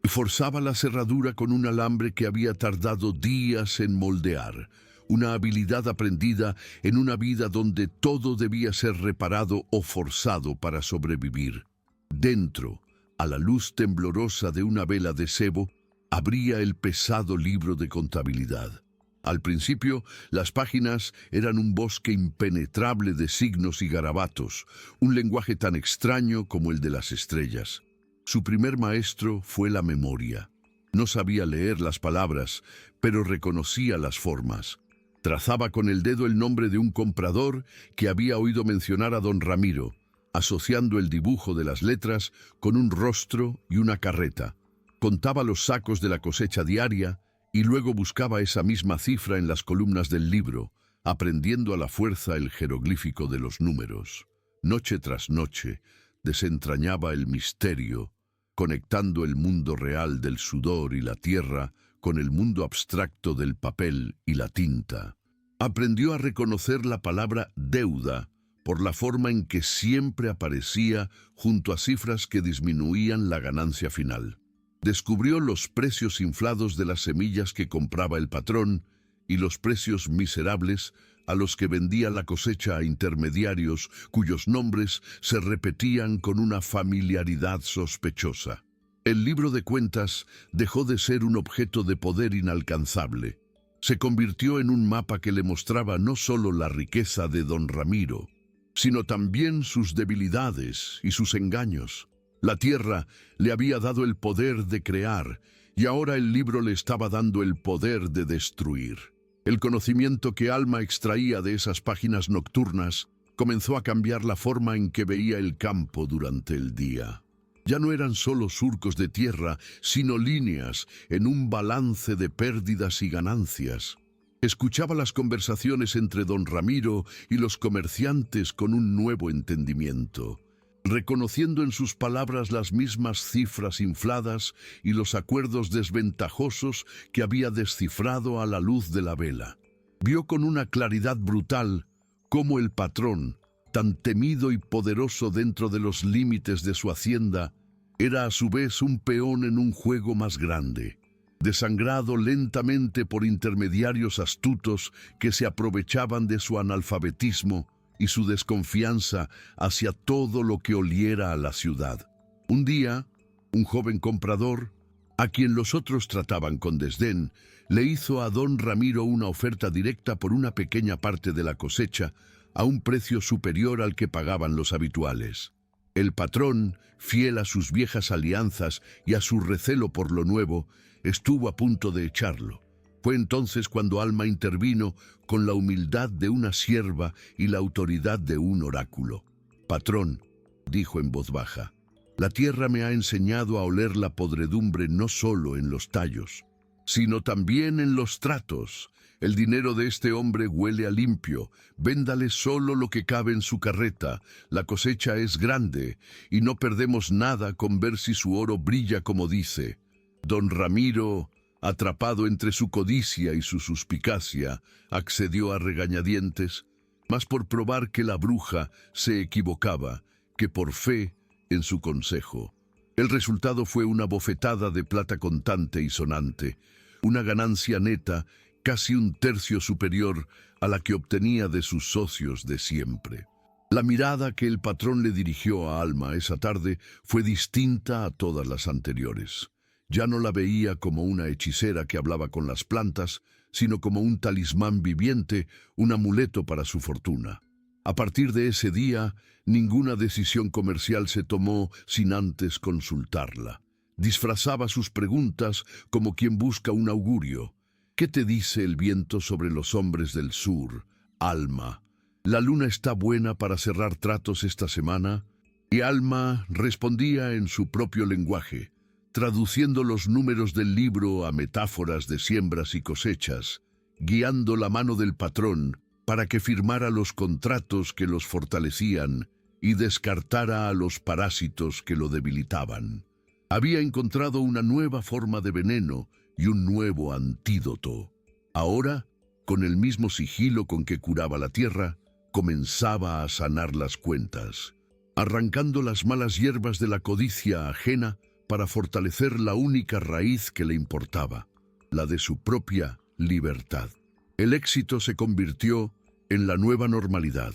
Speaker 1: forzaba la cerradura con un alambre que había tardado días en moldear, una habilidad aprendida en una vida donde todo debía ser reparado o forzado para sobrevivir. Dentro, a la luz temblorosa de una vela de sebo, abría el pesado libro de contabilidad. Al principio, las páginas eran un bosque impenetrable de signos y garabatos, un lenguaje tan extraño como el de las estrellas. Su primer maestro fue la memoria. No sabía leer las palabras, pero reconocía las formas. Trazaba con el dedo el nombre de un comprador que había oído mencionar a don Ramiro, asociando el dibujo de las letras con un rostro y una carreta. Contaba los sacos de la cosecha diaria y luego buscaba esa misma cifra en las columnas del libro, aprendiendo a la fuerza el jeroglífico de los números. Noche tras noche, desentrañaba el misterio, conectando el mundo real del sudor y la tierra con el mundo abstracto del papel y la tinta. Aprendió a reconocer la palabra deuda por la forma en que siempre aparecía junto a cifras que disminuían la ganancia final. Descubrió los precios inflados de las semillas que compraba el patrón y los precios miserables a los que vendía la cosecha a intermediarios cuyos nombres se repetían con una familiaridad sospechosa. El libro de cuentas dejó de ser un objeto de poder inalcanzable. Se convirtió en un mapa que le mostraba no solo la riqueza de don Ramiro, sino también sus debilidades y sus engaños. La tierra le había dado el poder de crear y ahora el libro le estaba dando el poder de destruir. El conocimiento que Alma extraía de esas páginas nocturnas comenzó a cambiar la forma en que veía el campo durante el día. Ya no eran solo surcos de tierra, sino líneas en un balance de pérdidas y ganancias. Escuchaba las conversaciones entre don Ramiro y los comerciantes con un nuevo entendimiento, reconociendo en sus palabras las mismas cifras infladas y los acuerdos desventajosos que había descifrado a la luz de la vela. Vio con una claridad brutal cómo el patrón, tan temido y poderoso dentro de los límites de su hacienda, era a su vez un peón en un juego más grande, desangrado lentamente por intermediarios astutos que se aprovechaban de su analfabetismo y su desconfianza hacia todo lo que oliera a la ciudad. Un día, un joven comprador, a quien los otros trataban con desdén, le hizo a don Ramiro una oferta directa por una pequeña parte de la cosecha a un precio superior al que pagaban los habituales. El patrón, fiel a sus viejas alianzas y a su recelo por lo nuevo, estuvo a punto de echarlo. Fue entonces cuando Alma intervino con la humildad de una sierva y la autoridad de un oráculo. «Patrón», dijo en voz baja, «la tierra me ha enseñado a oler la podredumbre no solo en los tallos, sino también en los tratos. El dinero de este hombre huele a limpio, véndale solo lo que cabe en su carreta, la cosecha es grande, y no perdemos nada con ver si su oro brilla como dice». Don Ramiro, atrapado entre su codicia y su suspicacia, accedió a regañadientes, más por probar que la bruja se equivocaba que por fe en su consejo. El resultado fue una bofetada de plata contante y sonante, una ganancia neta casi un tercio superior a la que obtenía de sus socios de siempre. La mirada que el patrón le dirigió a Alma esa tarde fue distinta a todas las anteriores. Ya no la veía como una hechicera que hablaba con las plantas, sino como un talismán viviente, un amuleto para su fortuna. A partir de ese día, ninguna decisión comercial se tomó sin antes consultarla. Disfrazaba sus preguntas como quien busca un augurio. «¿Qué te dice el viento sobre los hombres del sur, Alma? ¿La luna está buena para cerrar tratos esta semana?» Y Alma respondía en su propio lenguaje, traduciendo los números del libro a metáforas de siembras y cosechas, guiando la mano del patrón para que firmara los contratos que los fortalecían y descartara a los parásitos que lo debilitaban. Había encontrado una nueva forma de veneno y un nuevo antídoto. Ahora, con el mismo sigilo con que curaba la tierra, comenzaba a sanar las cuentas, arrancando las malas hierbas de la codicia ajena para fortalecer la única raíz que le importaba, la de su propia libertad. El éxito se convirtió en la nueva normalidad,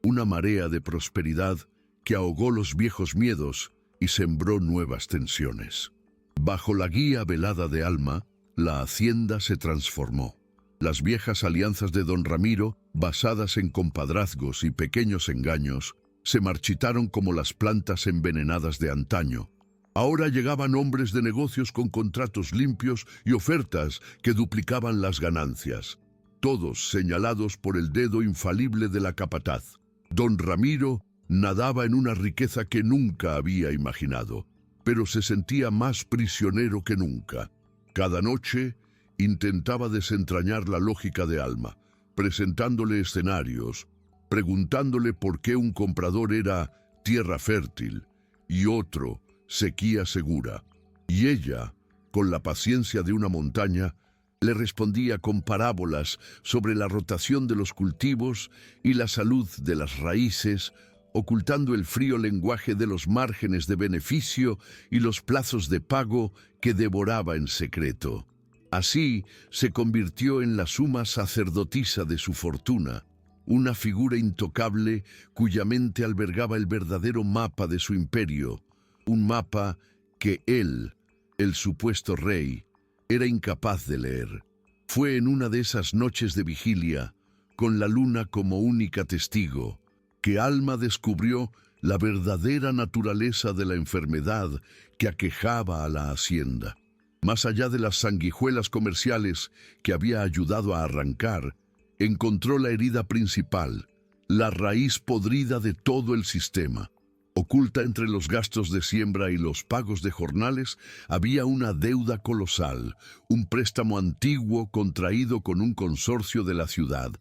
Speaker 1: una marea de prosperidad que ahogó los viejos miedos y sembró nuevas tensiones. Bajo la guía velada de Alma, la hacienda se transformó. Las viejas alianzas de don Ramiro, basadas en compadrazgos y pequeños engaños, se marchitaron como las plantas envenenadas de antaño. Ahora llegaban hombres de negocios con contratos limpios y ofertas que duplicaban las ganancias, todos señalados por el dedo infalible de la capataz. Don Ramiro nadaba en una riqueza que nunca había imaginado, pero se sentía más prisionero que nunca. Cada noche intentaba desentrañar la lógica de Alma, presentándole escenarios, preguntándole por qué un comprador era tierra fértil y otro sequía segura. Y ella, con la paciencia de una montaña, le respondía con parábolas sobre la rotación de los cultivos y la salud de las raíces, ocultando el frío lenguaje de los márgenes de beneficio y los plazos de pago que devoraba en secreto. Así se convirtió en la suma sacerdotisa de su fortuna, una figura intocable cuya mente albergaba el verdadero mapa de su imperio, un mapa que él, el supuesto rey, era incapaz de leer. Fue en una de esas noches de vigilia, con la luna como única testigo, que Alma descubrió la verdadera naturaleza de la enfermedad que aquejaba a la hacienda. Más allá de las sanguijuelas comerciales que había ayudado a arrancar, encontró la herida principal, la raíz podrida de todo el sistema. Oculta entre los gastos de siembra y los pagos de jornales había una deuda colosal, un préstamo antiguo contraído con un consorcio de la ciudad,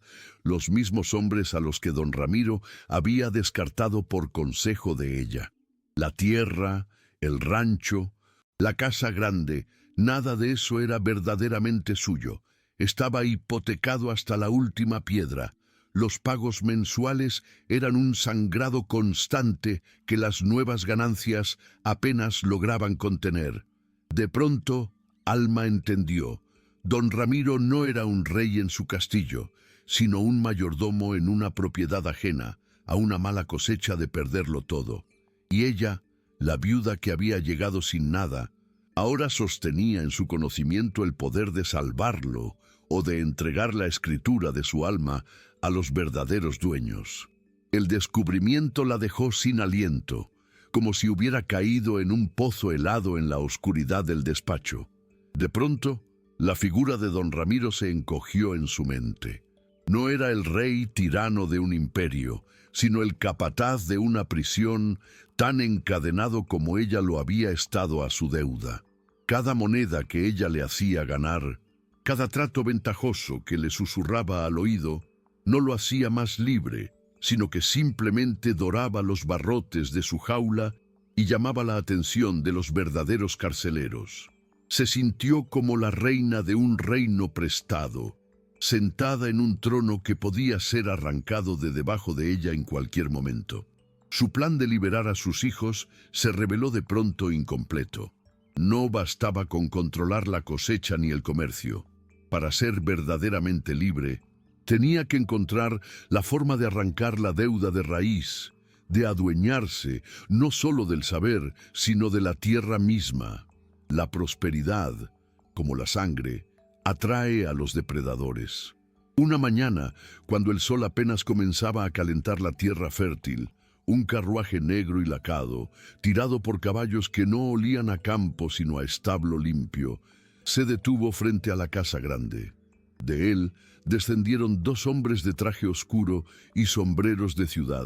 Speaker 1: los mismos hombres a los que don Ramiro había descartado por consejo de ella. La tierra, el rancho, la casa grande, nada de eso era verdaderamente suyo. Estaba hipotecado hasta la última piedra. Los pagos mensuales eran un sangrado constante que las nuevas ganancias apenas lograban contener. De pronto, Alma entendió. Don Ramiro no era un rey en su castillo, sino un mayordomo en una propiedad ajena, a una mala cosecha de perderlo todo. Y ella, la viuda que había llegado sin nada, ahora sostenía en su conocimiento el poder de salvarlo o de entregar la escritura de su alma a los verdaderos dueños. El descubrimiento la dejó sin aliento, como si hubiera caído en un pozo helado en la oscuridad del despacho. De pronto, la figura de don Ramiro se encogió en su mente. No era el rey tirano de un imperio, sino el capataz de una prisión tan encadenado como ella lo había estado a su deuda. Cada moneda que ella le hacía ganar, cada trato ventajoso que le susurraba al oído, no lo hacía más libre, sino que simplemente doraba los barrotes de su jaula y llamaba la atención de los verdaderos carceleros. Se sintió como la reina de un reino prestado, sentada en un trono que podía ser arrancado de debajo de ella en cualquier momento. Su plan de liberar a sus hijos se reveló de pronto incompleto. No bastaba con controlar la cosecha ni el comercio. Para ser verdaderamente libre, tenía que encontrar la forma de arrancar la deuda de raíz, de adueñarse no solo del saber, sino de la tierra misma. La prosperidad, como la sangre, atrae a los depredadores. Una mañana, cuando el sol apenas comenzaba a calentar la tierra fértil, un carruaje negro y lacado, tirado por caballos que no olían a campo sino a establo limpio, se detuvo frente a la casa grande. De él descendieron dos hombres de traje oscuro y sombreros de ciudad,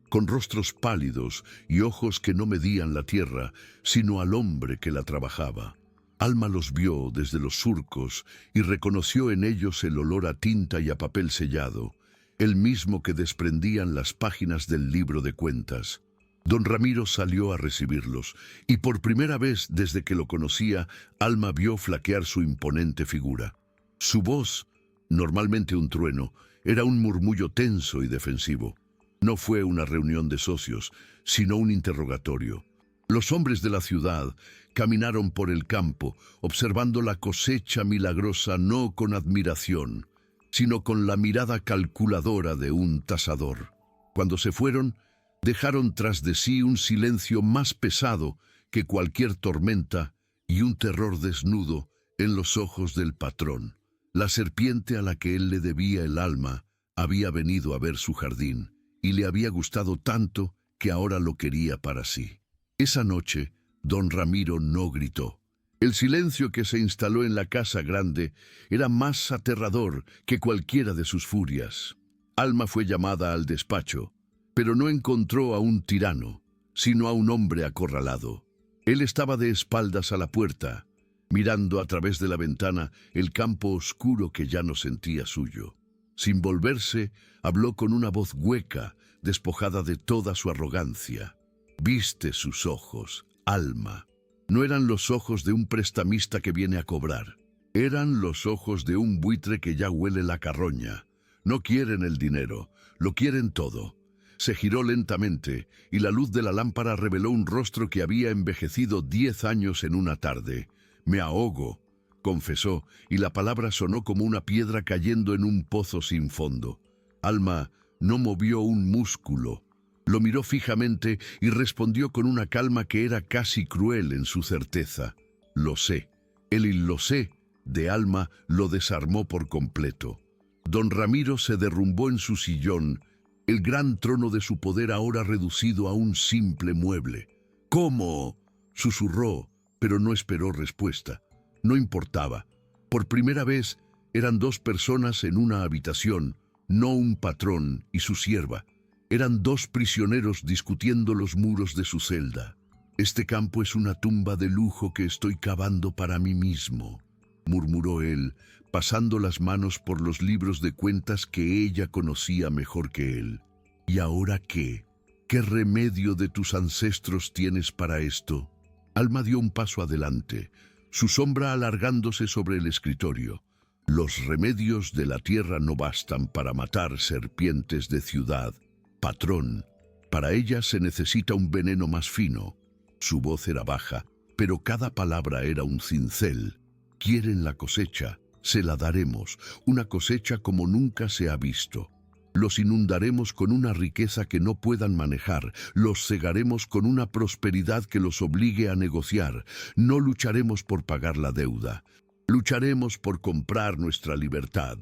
Speaker 1: con rostros pálidos y ojos que no medían la tierra, sino al hombre que la trabajaba. Alma los vio desde los surcos y reconoció en ellos el olor a tinta y a papel sellado, el mismo que desprendían las páginas del libro de cuentas. Don Ramiro salió a recibirlos, y por primera vez desde que lo conocía, Alma vio flaquear su imponente figura. Su voz, normalmente un trueno, era un murmullo tenso y defensivo. No fue una reunión de socios, sino un interrogatorio. Los hombres de la ciudad caminaron por el campo, observando la cosecha milagrosa no con admiración, sino con la mirada calculadora de un tasador. Cuando se fueron, dejaron tras de sí un silencio más pesado que cualquier tormenta y un terror desnudo en los ojos del patrón. La serpiente a la que él le debía el alma había venido a ver su jardín y le había gustado tanto que ahora lo quería para sí. Esa noche, don Ramiro no gritó. El silencio que se instaló en la casa grande era más aterrador que cualquiera de sus furias. Alma fue llamada al despacho, pero no encontró a un tirano, sino a un hombre acorralado. Él estaba de espaldas a la puerta, mirando a través de la ventana el campo oscuro que ya no sentía suyo. Sin volverse, habló con una voz hueca, despojada de toda su arrogancia. Viste sus ojos, Alma. No eran los ojos de un prestamista que viene a cobrar. Eran los ojos de un buitre que ya huele la carroña. No quieren el dinero, lo quieren todo. Se giró lentamente, y la luz de la lámpara reveló un rostro que había envejecido 10 años en una tarde. «Me ahogo», confesó, y la palabra sonó como una piedra cayendo en un pozo sin fondo. Alma no movió un músculo. Lo miró fijamente y respondió con una calma que era casi cruel en su certeza. «Lo sé». El «lo sé» de Alma lo desarmó por completo. Don Ramiro se derrumbó en su sillón, el gran trono de su poder ahora reducido a un simple mueble. «¿Cómo?», susurró, pero no esperó respuesta. No importaba. Por primera vez eran 2 personas en una habitación, no un patrón y su sierva. Eran 2 prisioneros discutiendo los muros de su celda. «Este campo es una tumba de lujo que estoy cavando para mí mismo», murmuró él, pasando las manos por los libros de cuentas que ella conocía mejor que él. «¿Y ahora qué? ¿Qué remedio de tus ancestros tienes para esto?» Alma dio un paso adelante, su sombra alargándose sobre el escritorio. «Los remedios de la tierra no bastan para matar serpientes de ciudad, patrón. Para ellas se necesita un veneno más fino». Su voz era baja, pero cada palabra era un cincel. «Quieren la cosecha, se la daremos, una cosecha como nunca se ha visto. Los inundaremos con una riqueza que no puedan manejar, los cegaremos con una prosperidad que los obligue a negociar. No lucharemos por pagar la deuda, lucharemos por comprar nuestra libertad».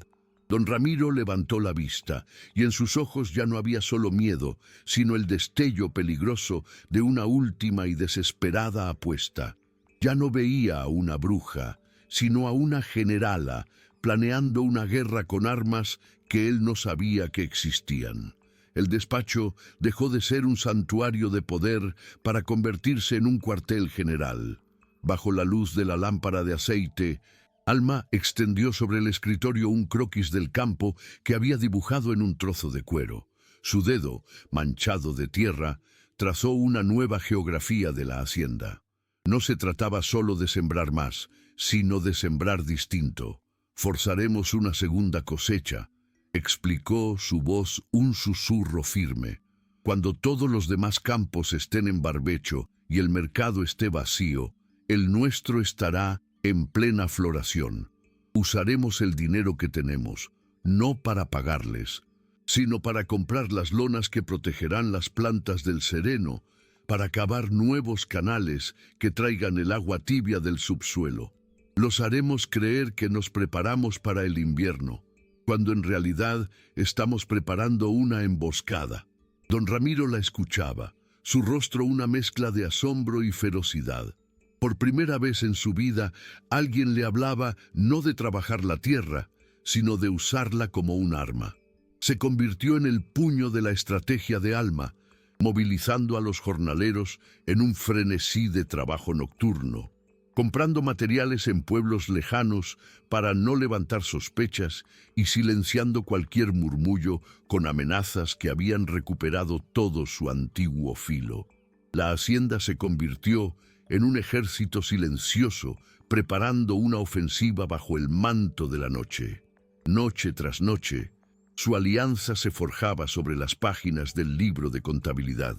Speaker 1: Don Ramiro levantó la vista, y en sus ojos ya no había solo miedo, sino el destello peligroso de una última y desesperada apuesta. Ya no veía a una bruja, sino a una generala, planeando una guerra con armas que él no sabía que existían. El despacho dejó de ser un santuario de poder para convertirse en un cuartel general. Bajo la luz de la lámpara de aceite, Alma extendió sobre el escritorio un croquis del campo que había dibujado en un trozo de cuero. Su dedo, manchado de tierra, trazó una nueva geografía de la hacienda. No se trataba solo de sembrar más, sino de sembrar distinto. «Forzaremos una segunda cosecha», explicó su voz un susurro firme. «Cuando todos los demás campos estén en barbecho y el mercado esté vacío, el nuestro estará en plena floración. Usaremos el dinero que tenemos, no para pagarles, sino para comprar las lonas que protegerán las plantas del sereno, para cavar nuevos canales que traigan el agua tibia del subsuelo. Los haremos creer que nos preparamos para el invierno, cuando en realidad estamos preparando una emboscada». Don Ramiro la escuchaba, su rostro una mezcla de asombro y ferocidad. Por primera vez en su vida, alguien le hablaba no de trabajar la tierra, sino de usarla como un arma. Se convirtió en el puño de la estrategia de Alma, movilizando a los jornaleros en un frenesí de trabajo nocturno, comprando materiales en pueblos lejanos para no levantar sospechas y silenciando cualquier murmullo con amenazas que habían recuperado todo su antiguo filo. La hacienda se convirtió en un ejército silencioso, preparando una ofensiva bajo el manto de la noche. Noche tras noche, su alianza se forjaba sobre las páginas del libro de contabilidad.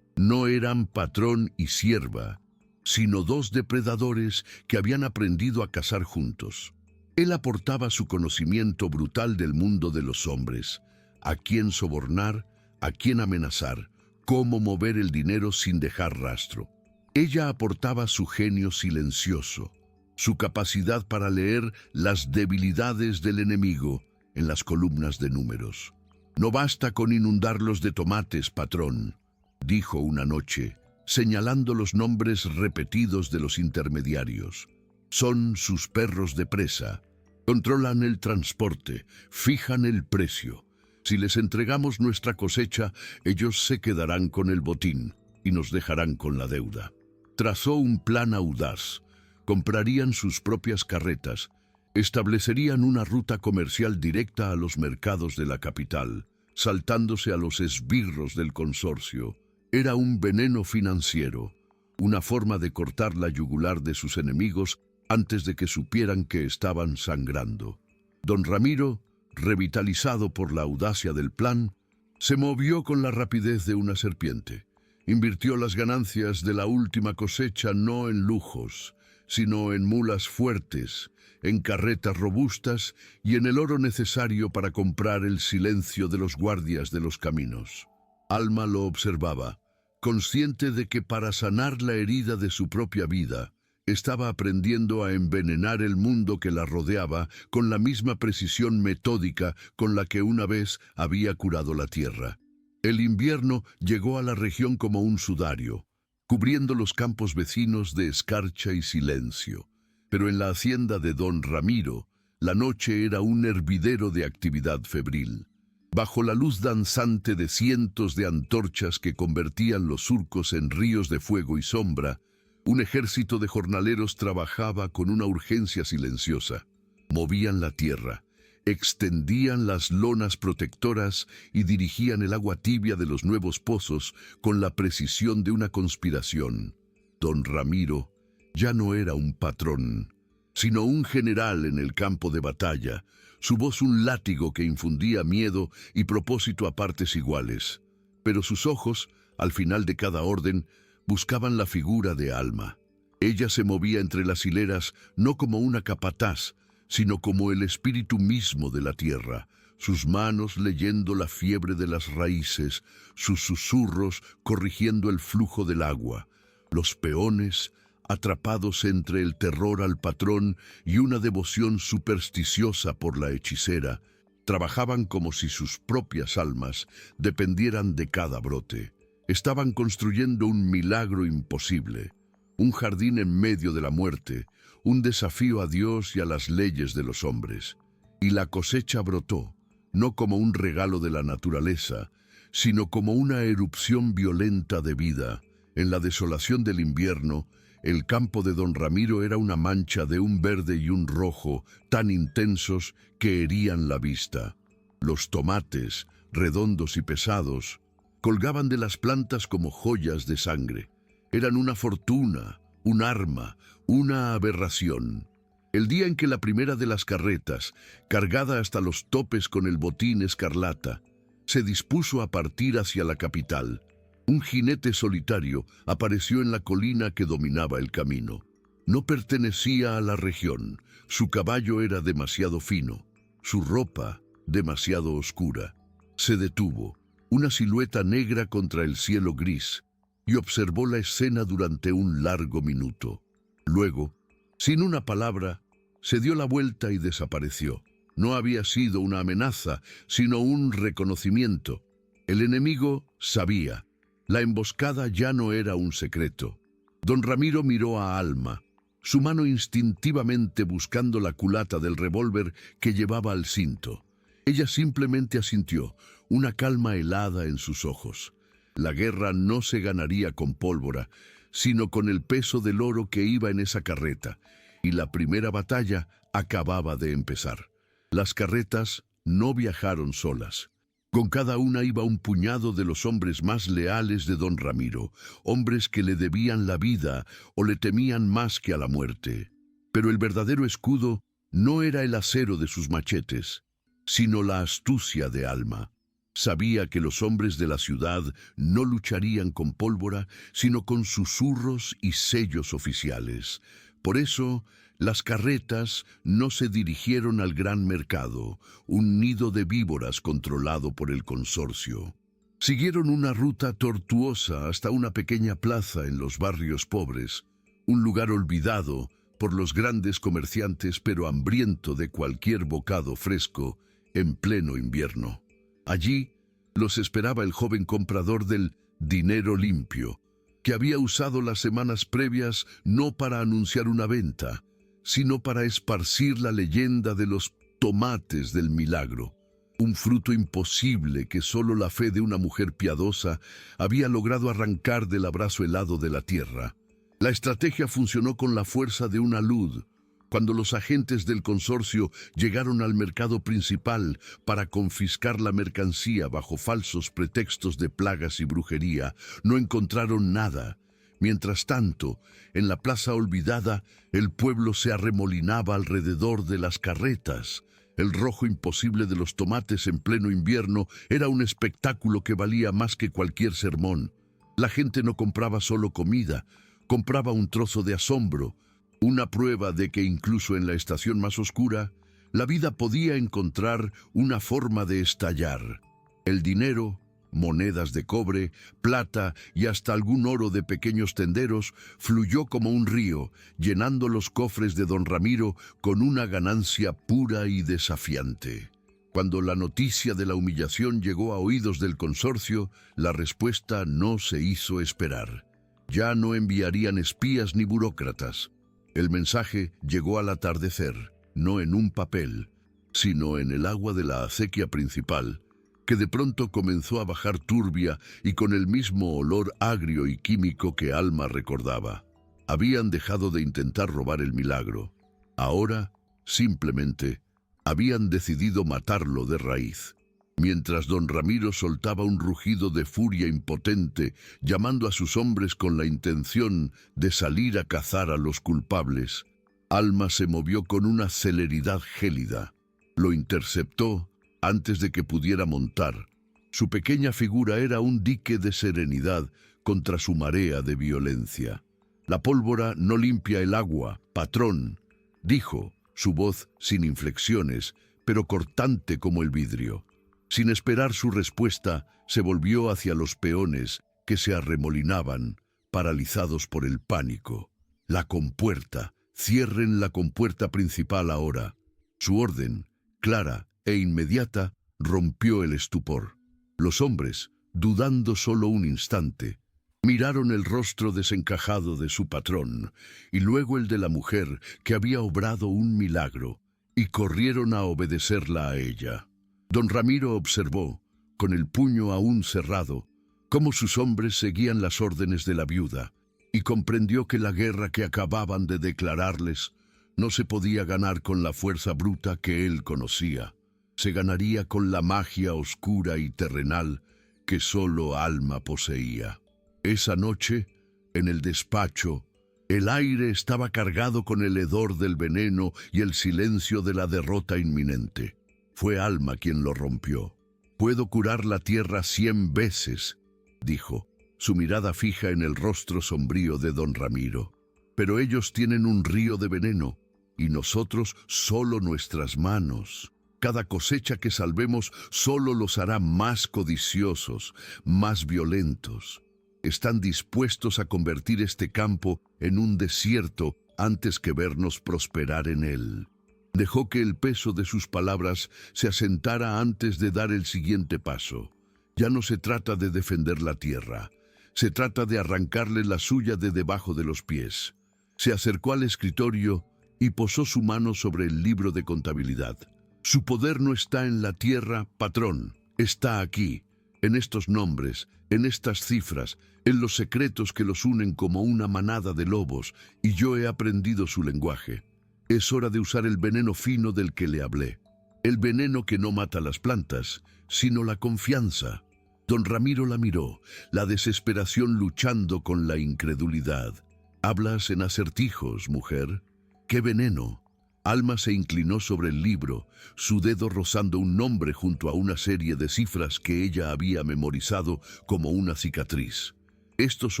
Speaker 1: No eran patrón y sierva, sino 2 depredadores que habían aprendido a cazar juntos. Él aportaba su conocimiento brutal del mundo de los hombres, a quién sobornar, a quién amenazar, cómo mover el dinero sin dejar rastro. Ella aportaba su genio silencioso, su capacidad para leer las debilidades del enemigo en las columnas de números. «No basta con inundarlos de tomates, patrón», dijo una noche, señalando los nombres repetidos de los intermediarios. «Son sus perros de presa. Controlan el transporte, fijan el precio. Si les entregamos nuestra cosecha, ellos se quedarán con el botín y nos dejarán con la deuda». Trazó un plan audaz. Comprarían sus propias carretas, Establecerían una ruta comercial directa a los mercados de la capital, saltándose a los esbirros del consorcio. Era un veneno financiero, una forma de cortar la yugular de sus enemigos antes de que supieran que estaban sangrando. Don Ramiro, revitalizado por la audacia del plan, se movió con la rapidez de una serpiente. Invirtió las ganancias de la última cosecha no en lujos, sino en mulas fuertes, en carretas robustas y en el oro necesario para comprar el silencio de los guardias de los caminos. Alma lo observaba, consciente de que para sanar la herida de su propia vida, estaba aprendiendo a envenenar el mundo que la rodeaba con la misma precisión metódica con la que una vez había curado la tierra. El invierno llegó a la región como un sudario, cubriendo los campos vecinos de escarcha y silencio. Pero en la hacienda de don Ramiro, la noche era un hervidero de actividad febril. Bajo la luz danzante de cientos de antorchas que convertían los surcos en ríos de fuego y sombra, un ejército de jornaleros trabajaba con una urgencia silenciosa. Movían la tierra, extendían las lonas protectoras y dirigían el agua tibia de los nuevos pozos con la precisión de una conspiración. Don Ramiro ya no era un patrón, sino un general en el campo de batalla, su voz un látigo que infundía miedo y propósito a partes iguales. Pero sus ojos, al final de cada orden, buscaban la figura de Alma. Ella se movía entre las hileras no como una capataz, sino como el espíritu mismo de la tierra, sus manos leyendo la fiebre de las raíces, sus susurros corrigiendo el flujo del agua, los peones atrapados entre el terror al patrón y una devoción supersticiosa por la hechicera, trabajaban como si sus propias almas dependieran de cada brote. Estaban construyendo un milagro imposible, un jardín en medio de la muerte, un desafío a Dios y a las leyes de los hombres. Y la cosecha brotó, no como un regalo de la naturaleza, sino como una erupción violenta de vida. En la desolación del invierno, el campo de don Ramiro era una mancha de un verde y un rojo tan intensos que herían la vista. Los tomates, redondos y pesados, colgaban de las plantas como joyas de sangre. Eran una fortuna, un arma, una aberración. El día en que la primera de las carretas, cargada hasta los topes con el botín escarlata, se dispuso a partir hacia la capital, un jinete solitario apareció en la colina que dominaba el camino. No pertenecía a la región, su caballo era demasiado fino, su ropa demasiado oscura. Se detuvo, una silueta negra contra el cielo gris, y observó la escena durante un largo minuto. Luego, sin una palabra, se dio la vuelta y desapareció. No había sido una amenaza, sino un reconocimiento. El enemigo sabía. La emboscada ya no era un secreto. Don Ramiro miró a Alma, su mano instintivamente buscando la culata del revólver que llevaba al cinto. Ella simplemente asintió, una calma helada en sus ojos. La guerra no se ganaría con pólvora, sino con el peso del oro que iba en esa carreta, y la primera batalla acababa de empezar. Las carretas no viajaron solas. Con cada una iba un puñado de los hombres más leales de don Ramiro, hombres que le debían la vida o le temían más que a la muerte. Pero el verdadero escudo no era el acero de sus machetes, sino la astucia de Alma. Sabía que los hombres de la ciudad no lucharían con pólvora, sino con susurros y sellos oficiales. Por eso, las carretas no se dirigieron al gran mercado, un nido de víboras controlado por el consorcio. Siguieron una ruta tortuosa hasta una pequeña plaza en los barrios pobres, un lugar olvidado por los grandes comerciantes pero hambriento de cualquier bocado fresco en pleno invierno. Allí los esperaba el joven comprador del dinero limpio, que había usado las semanas previas no para anunciar una venta, sino para esparcir la leyenda de los tomates del milagro, un fruto imposible que solo la fe de una mujer piadosa había logrado arrancar del abrazo helado de la tierra. La estrategia funcionó con la fuerza de una luz, Cuando los agentes del consorcio llegaron al mercado principal para confiscar la mercancía bajo falsos pretextos de plagas y brujería, no encontraron nada. Mientras tanto, en la plaza olvidada, el pueblo se arremolinaba alrededor de las carretas. El rojo imposible de los tomates en pleno invierno era un espectáculo que valía más que cualquier sermón. La gente no compraba solo comida, compraba un trozo de asombro, una prueba de que incluso en la estación más oscura, la vida podía encontrar una forma de estallar. El dinero, monedas de cobre, plata y hasta algún oro de pequeños tenderos fluyó como un río, llenando los cofres de don Ramiro con una ganancia pura y desafiante. Cuando la noticia de la humillación llegó a oídos del consorcio, la respuesta no se hizo esperar. Ya no enviarían espías ni burócratas. El mensaje llegó al atardecer, no en un papel, sino en el agua de la acequia principal, que de pronto comenzó a bajar turbia y con el mismo olor agrio y químico que Alma recordaba. Habían dejado de intentar robar el milagro. Ahora, simplemente, habían decidido matarlo de raíz. Mientras don Ramiro soltaba un rugido de furia impotente, llamando a sus hombres con la intención de salir a cazar a los culpables, Alma se movió con una celeridad gélida. Lo interceptó antes de que pudiera montar. Su pequeña figura era un dique de serenidad contra su marea de violencia. «La pólvora no limpia el agua, patrón», dijo, su voz sin inflexiones, pero cortante como el vidrio. Sin esperar su respuesta, se volvió hacia los peones que se arremolinaban, paralizados por el pánico. «La compuerta, cierren la compuerta principal ahora». Su orden, clara e inmediata, rompió el estupor. Los hombres, dudando solo un instante, miraron el rostro desencajado de su patrón y luego el de la mujer que había obrado un milagro, y corrieron a obedecerla a ella. Don Ramiro observó, con el puño aún cerrado, cómo sus hombres seguían las órdenes de la viuda, y comprendió que la guerra que acababan de declararles no se podía ganar con la fuerza bruta que él conocía. Se ganaría con la magia oscura y terrenal que solo Alma poseía. Esa noche, en el despacho, el aire estaba cargado con el hedor del veneno y el silencio de la derrota inminente. Fue Alma quien lo rompió. «Puedo curar la tierra 100 veces», dijo, su mirada fija en el rostro sombrío de don Ramiro. «Pero ellos tienen un río de veneno, y nosotros solo nuestras manos. Cada cosecha que salvemos solo los hará más codiciosos, más violentos. Están dispuestos a convertir este campo en un desierto antes que vernos prosperar en él». Dejó que el peso de sus palabras se asentara antes de dar el siguiente paso. Ya no se trata de defender la tierra, se trata de arrancarle la suya de debajo de los pies. Se acercó al escritorio y posó su mano sobre el libro de contabilidad. «Su poder no está en la tierra, patrón, está aquí, en estos nombres, en estas cifras, en los secretos que los unen como una manada de lobos, y yo he aprendido su lenguaje. Es hora de usar el veneno fino del que le hablé. El veneno que no mata las plantas, sino la confianza». Don Ramiro la miró, la desesperación luchando con la incredulidad. «Hablas en acertijos, mujer. ¿Qué veneno?». Alma se inclinó sobre el libro, su dedo rozando un nombre junto a una serie de cifras que ella había memorizado como una cicatriz. «Estos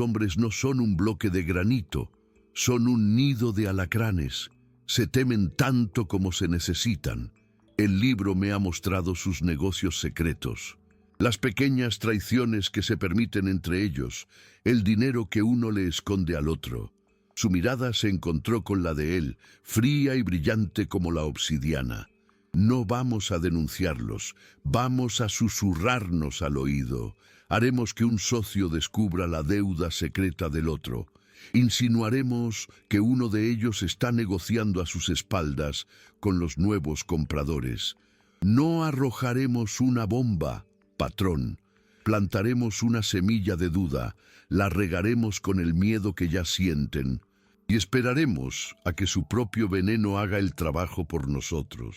Speaker 1: hombres no son un bloque de granito, son un nido de alacranes. Se temen tanto como se necesitan. El libro me ha mostrado sus negocios secretos, las pequeñas traiciones que se permiten entre ellos, el dinero que uno le esconde al otro». Su mirada se encontró con la de él, fría y brillante como la obsidiana. «No vamos a denunciarlos, vamos a susurrarnos al oído. Haremos que un socio descubra la deuda secreta del otro. Insinuaremos que uno de ellos está negociando a sus espaldas con los nuevos compradores. No arrojaremos una bomba, patrón. Plantaremos una semilla de duda, la regaremos con el miedo que ya sienten, y esperaremos a que su propio veneno haga el trabajo por nosotros.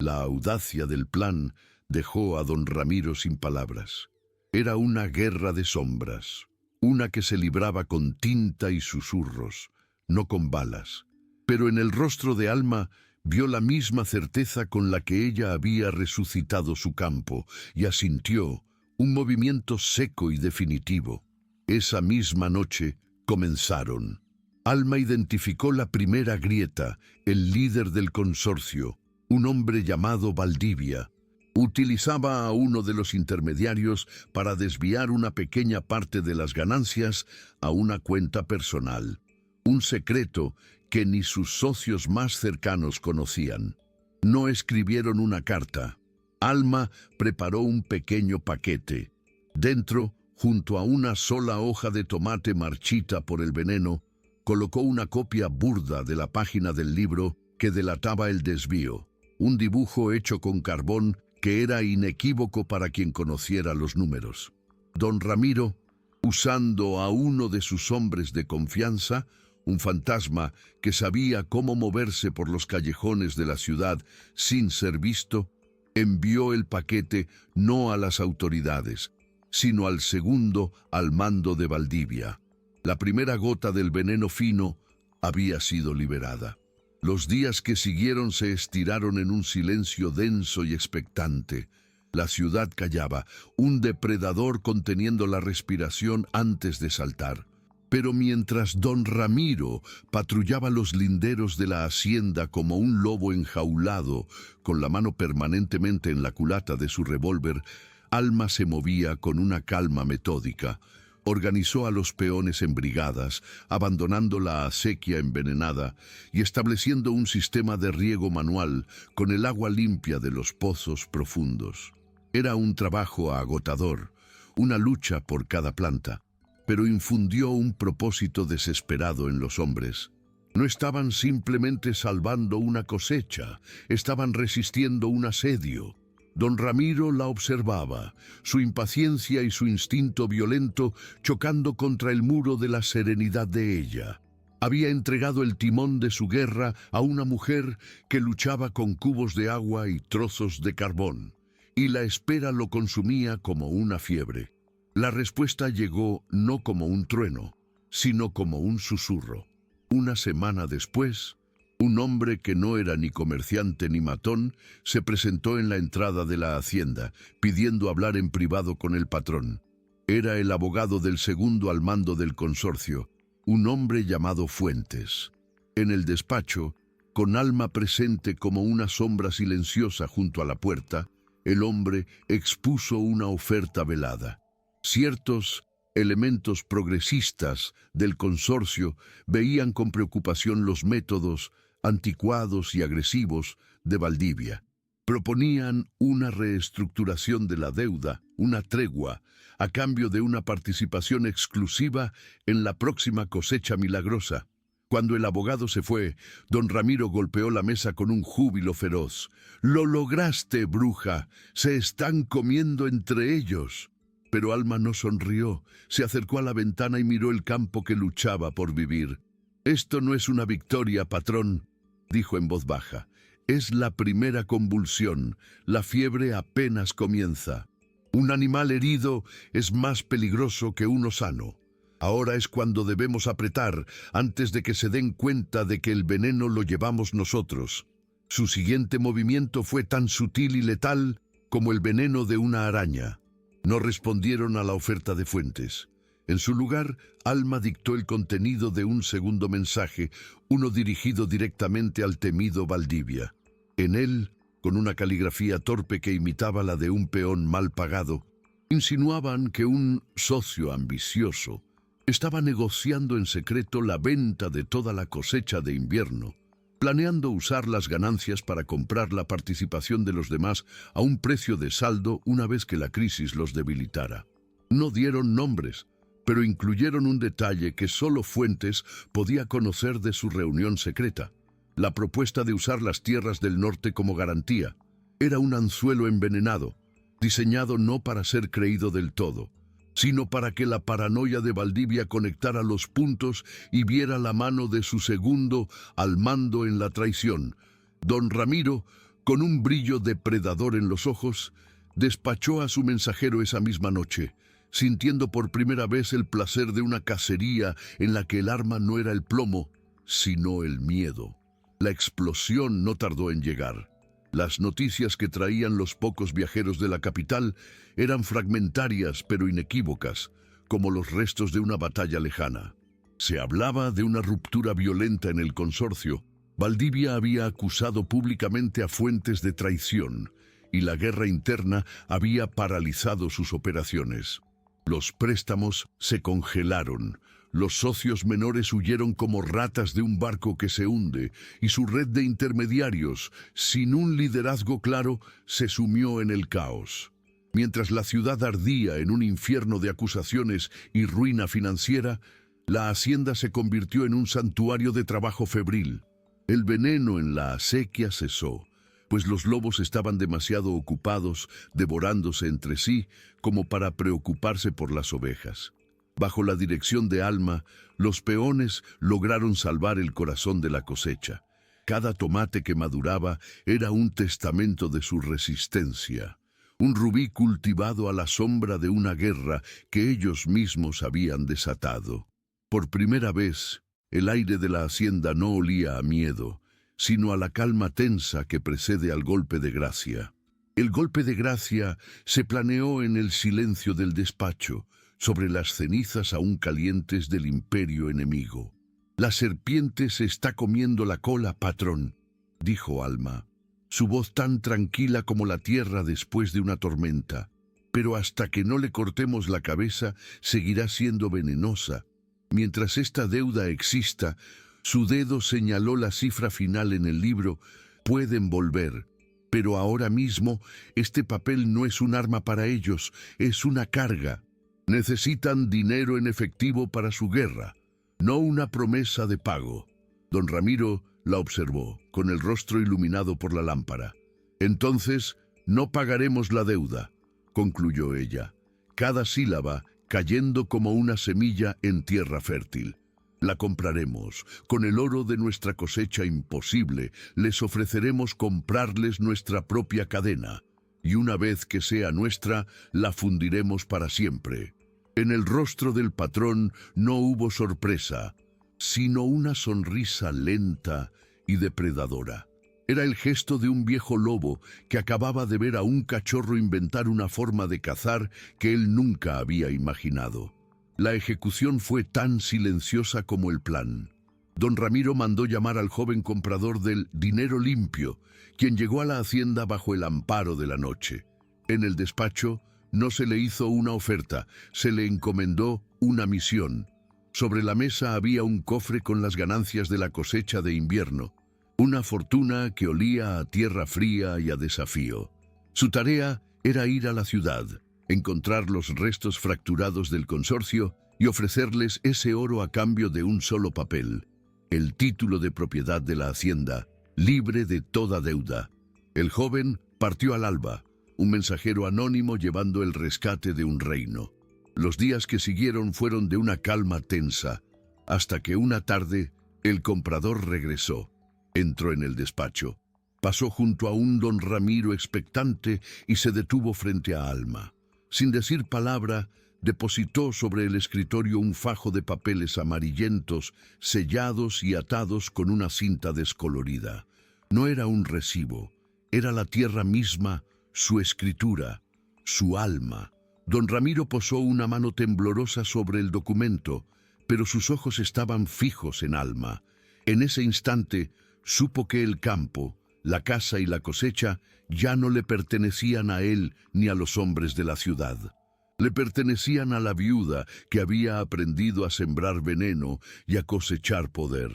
Speaker 1: La audacia del plan dejó a don Ramiro sin palabras. Era una guerra de sombras, una que se libraba con tinta y susurros, no con balas. Pero en el rostro de Alma vio la misma certeza con la que ella había resucitado su campo y asintió un movimiento seco y definitivo. Esa misma noche comenzaron. Alma identificó la primera grieta, el líder del consorcio, un hombre llamado Valdivia. Utilizaba a uno de los intermediarios para desviar una pequeña parte de las ganancias a una cuenta personal. Un secreto que ni sus socios más cercanos conocían. No escribieron una carta. Alma preparó un pequeño paquete. Dentro, junto a una sola hoja de tomate marchita por el veneno, colocó una copia burda de la página del libro que delataba el desvío. Un dibujo hecho con carbón que era inequívoco para quien conociera los números. Don Ramiro, usando a uno de sus hombres de confianza, un fantasma que sabía cómo moverse por los callejones de la ciudad sin ser visto, envió el paquete no a las autoridades, sino al segundo al mando de Valdivia. La primera gota del veneno fino había sido liberada. Los días que siguieron se estiraron en un silencio denso y expectante. La ciudad callaba, un depredador conteniendo la respiración antes de saltar. Pero mientras don Ramiro patrullaba los linderos de la hacienda como un lobo enjaulado, con la mano permanentemente en la culata de su revólver, Alma se movía con una calma metódica. Organizó a los peones en brigadas, abandonando la acequia envenenada y estableciendo un sistema de riego manual con el agua limpia de los pozos profundos. Era un trabajo agotador, una lucha por cada planta, pero infundió un propósito desesperado en los hombres. No estaban simplemente salvando una cosecha, estaban resistiendo un asedio. Don Ramiro la observaba, su impaciencia y su instinto violento chocando contra el muro de la serenidad de ella. Había entregado el timón de su guerra a una mujer que luchaba con cubos de agua y trozos de carbón, y la espera lo consumía como una fiebre. La respuesta llegó no como un trueno, sino como un susurro. Una semana después, un hombre que no era ni comerciante ni matón se presentó en la entrada de la hacienda, pidiendo hablar en privado con el patrón. Era el abogado del segundo al mando del consorcio, un hombre llamado Fuentes. En el despacho, con Alma presente como una sombra silenciosa junto a la puerta, el hombre expuso una oferta velada. Ciertos elementos progresistas del consorcio veían con preocupación los métodos anticuados y agresivos de Valdivia. Proponían una reestructuración de la deuda, una tregua, a cambio de una participación exclusiva en la próxima cosecha milagrosa. Cuando el abogado se fue, don Ramiro golpeó la mesa con un júbilo feroz. «¡Lo lograste, bruja! ¡Se están comiendo entre ellos!». Pero Alma no sonrió, se acercó a la ventana y miró el campo que luchaba por vivir. «Esto no es una victoria, patrón», dijo en voz baja. «Es la primera convulsión, la fiebre apenas comienza. Un animal herido es más peligroso que uno sano. Ahora es cuando debemos apretar, antes de que se den cuenta de que el veneno lo llevamos nosotros». Su siguiente movimiento fue tan sutil y letal como el veneno de una araña. No respondieron a la oferta de Fuentes. En su lugar, Alma dictó el contenido de un segundo mensaje, uno dirigido directamente al temido Valdivia. En él, con una caligrafía torpe que imitaba la de un peón mal pagado, insinuaban que un socio ambicioso estaba negociando en secreto la venta de toda la cosecha de invierno, planeando usar las ganancias para comprar la participación de los demás a un precio de saldo una vez que la crisis los debilitara. No dieron nombres, pero incluyeron un detalle que solo Fuentes podía conocer de su reunión secreta: la propuesta de usar las tierras del norte como garantía. Era un anzuelo envenenado, diseñado no para ser creído del todo, sino para que la paranoia de Valdivia conectara los puntos y viera la mano de su segundo al mando en la traición. Don Ramiro, con un brillo depredador en los ojos, despachó a su mensajero esa misma noche, sintiendo por primera vez el placer de una cacería en la que el arma no era el plomo, sino el miedo. La explosión no tardó en llegar. Las noticias que traían los pocos viajeros de la capital eran fragmentarias pero inequívocas, como los restos de una batalla lejana. Se hablaba de una ruptura violenta en el consorcio. Valdivia había acusado públicamente a Fuentes de traición, y la guerra interna había paralizado sus operaciones. Los préstamos se congelaron, los socios menores huyeron como ratas de un barco que se hunde, y su red de intermediarios, sin un liderazgo claro, se sumió en el caos. Mientras la ciudad ardía en un infierno de acusaciones y ruina financiera, la hacienda se convirtió en un santuario de trabajo febril. El veneno en la acequia cesó, pues los lobos estaban demasiado ocupados devorándose entre sí como para preocuparse por las ovejas. Bajo la dirección de Alma, los peones lograron salvar el corazón de la cosecha. Cada tomate que maduraba era un testamento de su resistencia, un rubí cultivado a la sombra de una guerra que ellos mismos habían desatado. Por primera vez, el aire de la hacienda no olía a miedo, sino a la calma tensa que precede al golpe de gracia. El golpe de gracia se planeó en el silencio del despacho, sobre las cenizas aún calientes del imperio enemigo. «La serpiente se está comiendo la cola, patrón», dijo Alma, su voz tan tranquila como la tierra después de una tormenta. «Pero hasta que no le cortemos la cabeza, seguirá siendo venenosa. Mientras esta deuda exista», su dedo señaló la cifra final en el libro, «pueden volver. Pero ahora mismo, este papel no es un arma para ellos, es una carga. Necesitan dinero en efectivo para su guerra, no una promesa de pago». Don Ramiro la observó, con el rostro iluminado por la lámpara. «Entonces, no pagaremos la deuda», concluyó ella, cada sílaba cayendo como una semilla en tierra fértil. «La compraremos, con el oro de nuestra cosecha imposible, les ofreceremos comprarles nuestra propia cadena, y una vez que sea nuestra, la fundiremos para siempre». En el rostro del patrón no hubo sorpresa, sino una sonrisa lenta y depredadora. Era el gesto de un viejo lobo que acababa de ver a un cachorro inventar una forma de cazar que él nunca había imaginado. La ejecución fue tan silenciosa como el plan. Don Ramiro mandó llamar al joven comprador del dinero limpio, quien llegó a la hacienda bajo el amparo de la noche. En el despacho no se le hizo una oferta, se le encomendó una misión. Sobre la mesa había un cofre con las ganancias de la cosecha de invierno, una fortuna que olía a tierra fría y a desafío. Su tarea era ir a la ciudad, encontrar los restos fracturados del consorcio y ofrecerles ese oro a cambio de un solo papel, el título de propiedad de la hacienda, libre de toda deuda. El joven partió al alba, un mensajero anónimo llevando el rescate de un reino. Los días que siguieron fueron de una calma tensa, hasta que una tarde el comprador regresó. Entró en el despacho, pasó junto a un don Ramiro expectante y se detuvo frente a Alma. Sin decir palabra, depositó sobre el escritorio un fajo de papeles amarillentos, sellados y atados con una cinta descolorida. No era un recibo, era la tierra misma, su escritura, su alma. Don Ramiro posó una mano temblorosa sobre el documento, pero sus ojos estaban fijos en Alma. En ese instante, supo que el campo, la casa y la cosecha ya no le pertenecían a él ni a los hombres de la ciudad. Le pertenecían a la viuda que había aprendido a sembrar veneno y a cosechar poder.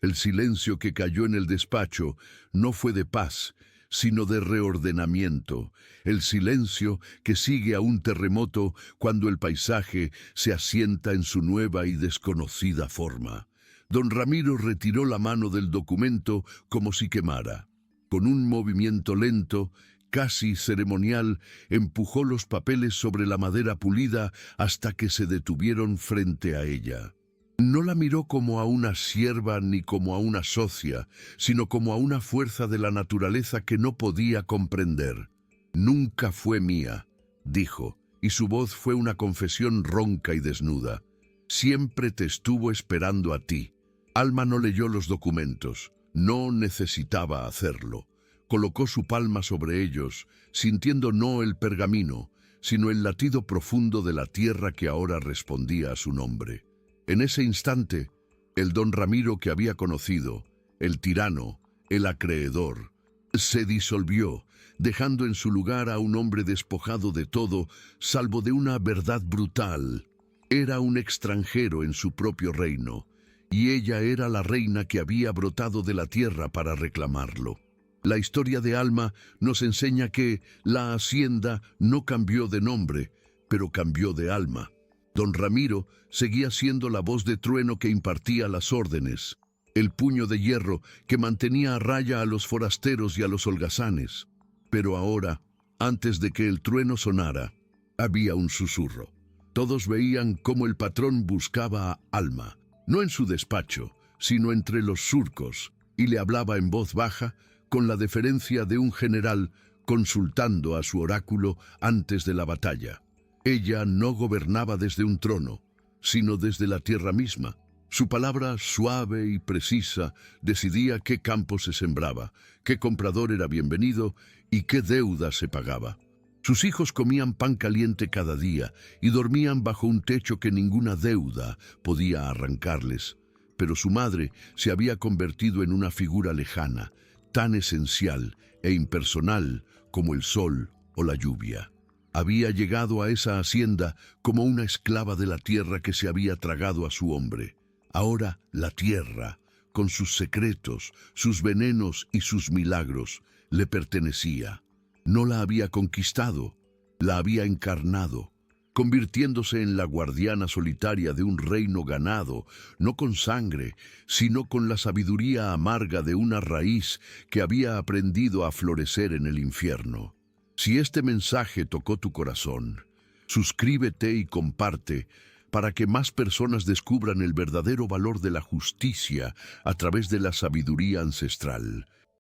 Speaker 1: El silencio que cayó en el despacho no fue de paz, sino de reordenamiento, el silencio que sigue a un terremoto cuando el paisaje se asienta en su nueva y desconocida forma. Don Ramiro retiró la mano del documento como si quemara. Con un movimiento lento, casi ceremonial, empujó los papeles sobre la madera pulida hasta que se detuvieron frente a ella. No la miró como a una sierva ni como a una socia, sino como a una fuerza de la naturaleza que no podía comprender. «Nunca fue mía», dijo, y su voz fue una confesión ronca y desnuda. «Siempre te estuvo esperando a ti». Alma no leyó los documentos. No necesitaba hacerlo. Colocó su palma sobre ellos, sintiendo no el pergamino, sino el latido profundo de la tierra que ahora respondía a su nombre. En ese instante, el don Ramiro que había conocido, el tirano, el acreedor, se disolvió, dejando en su lugar a un hombre despojado de todo, salvo de una verdad brutal. Era un extranjero en su propio reino, y ella era la reina que había brotado de la tierra para reclamarlo. La historia de Alma nos enseña que la hacienda no cambió de nombre, pero cambió de alma. Don Ramiro seguía siendo la voz de trueno que impartía las órdenes, el puño de hierro que mantenía a raya a los forasteros y a los holgazanes. Pero ahora, antes de que el trueno sonara, había un susurro. Todos veían cómo el patrón buscaba a Alma, no en su despacho, sino entre los surcos, y le hablaba en voz baja, con la deferencia de un general consultando a su oráculo antes de la batalla. Ella no gobernaba desde un trono, sino desde la tierra misma. Su palabra suave y precisa decidía qué campo se sembraba, qué comprador era bienvenido y qué deuda se pagaba. Sus hijos comían pan caliente cada día y dormían bajo un techo que ninguna deuda podía arrancarles. Pero su madre se había convertido en una figura lejana, tan esencial e impersonal como el sol o la lluvia. Había llegado a esa hacienda como una esclava de la tierra que se había tragado a su hombre. Ahora la tierra, con sus secretos, sus venenos y sus milagros, le pertenecía. No la había conquistado, la había encarnado, convirtiéndose en la guardiana solitaria de un reino ganado, no con sangre, sino con la sabiduría amarga de una raíz que había aprendido a florecer en el infierno. Si este mensaje tocó tu corazón, suscríbete y comparte para que más personas descubran el verdadero valor de la justicia a través de la sabiduría ancestral.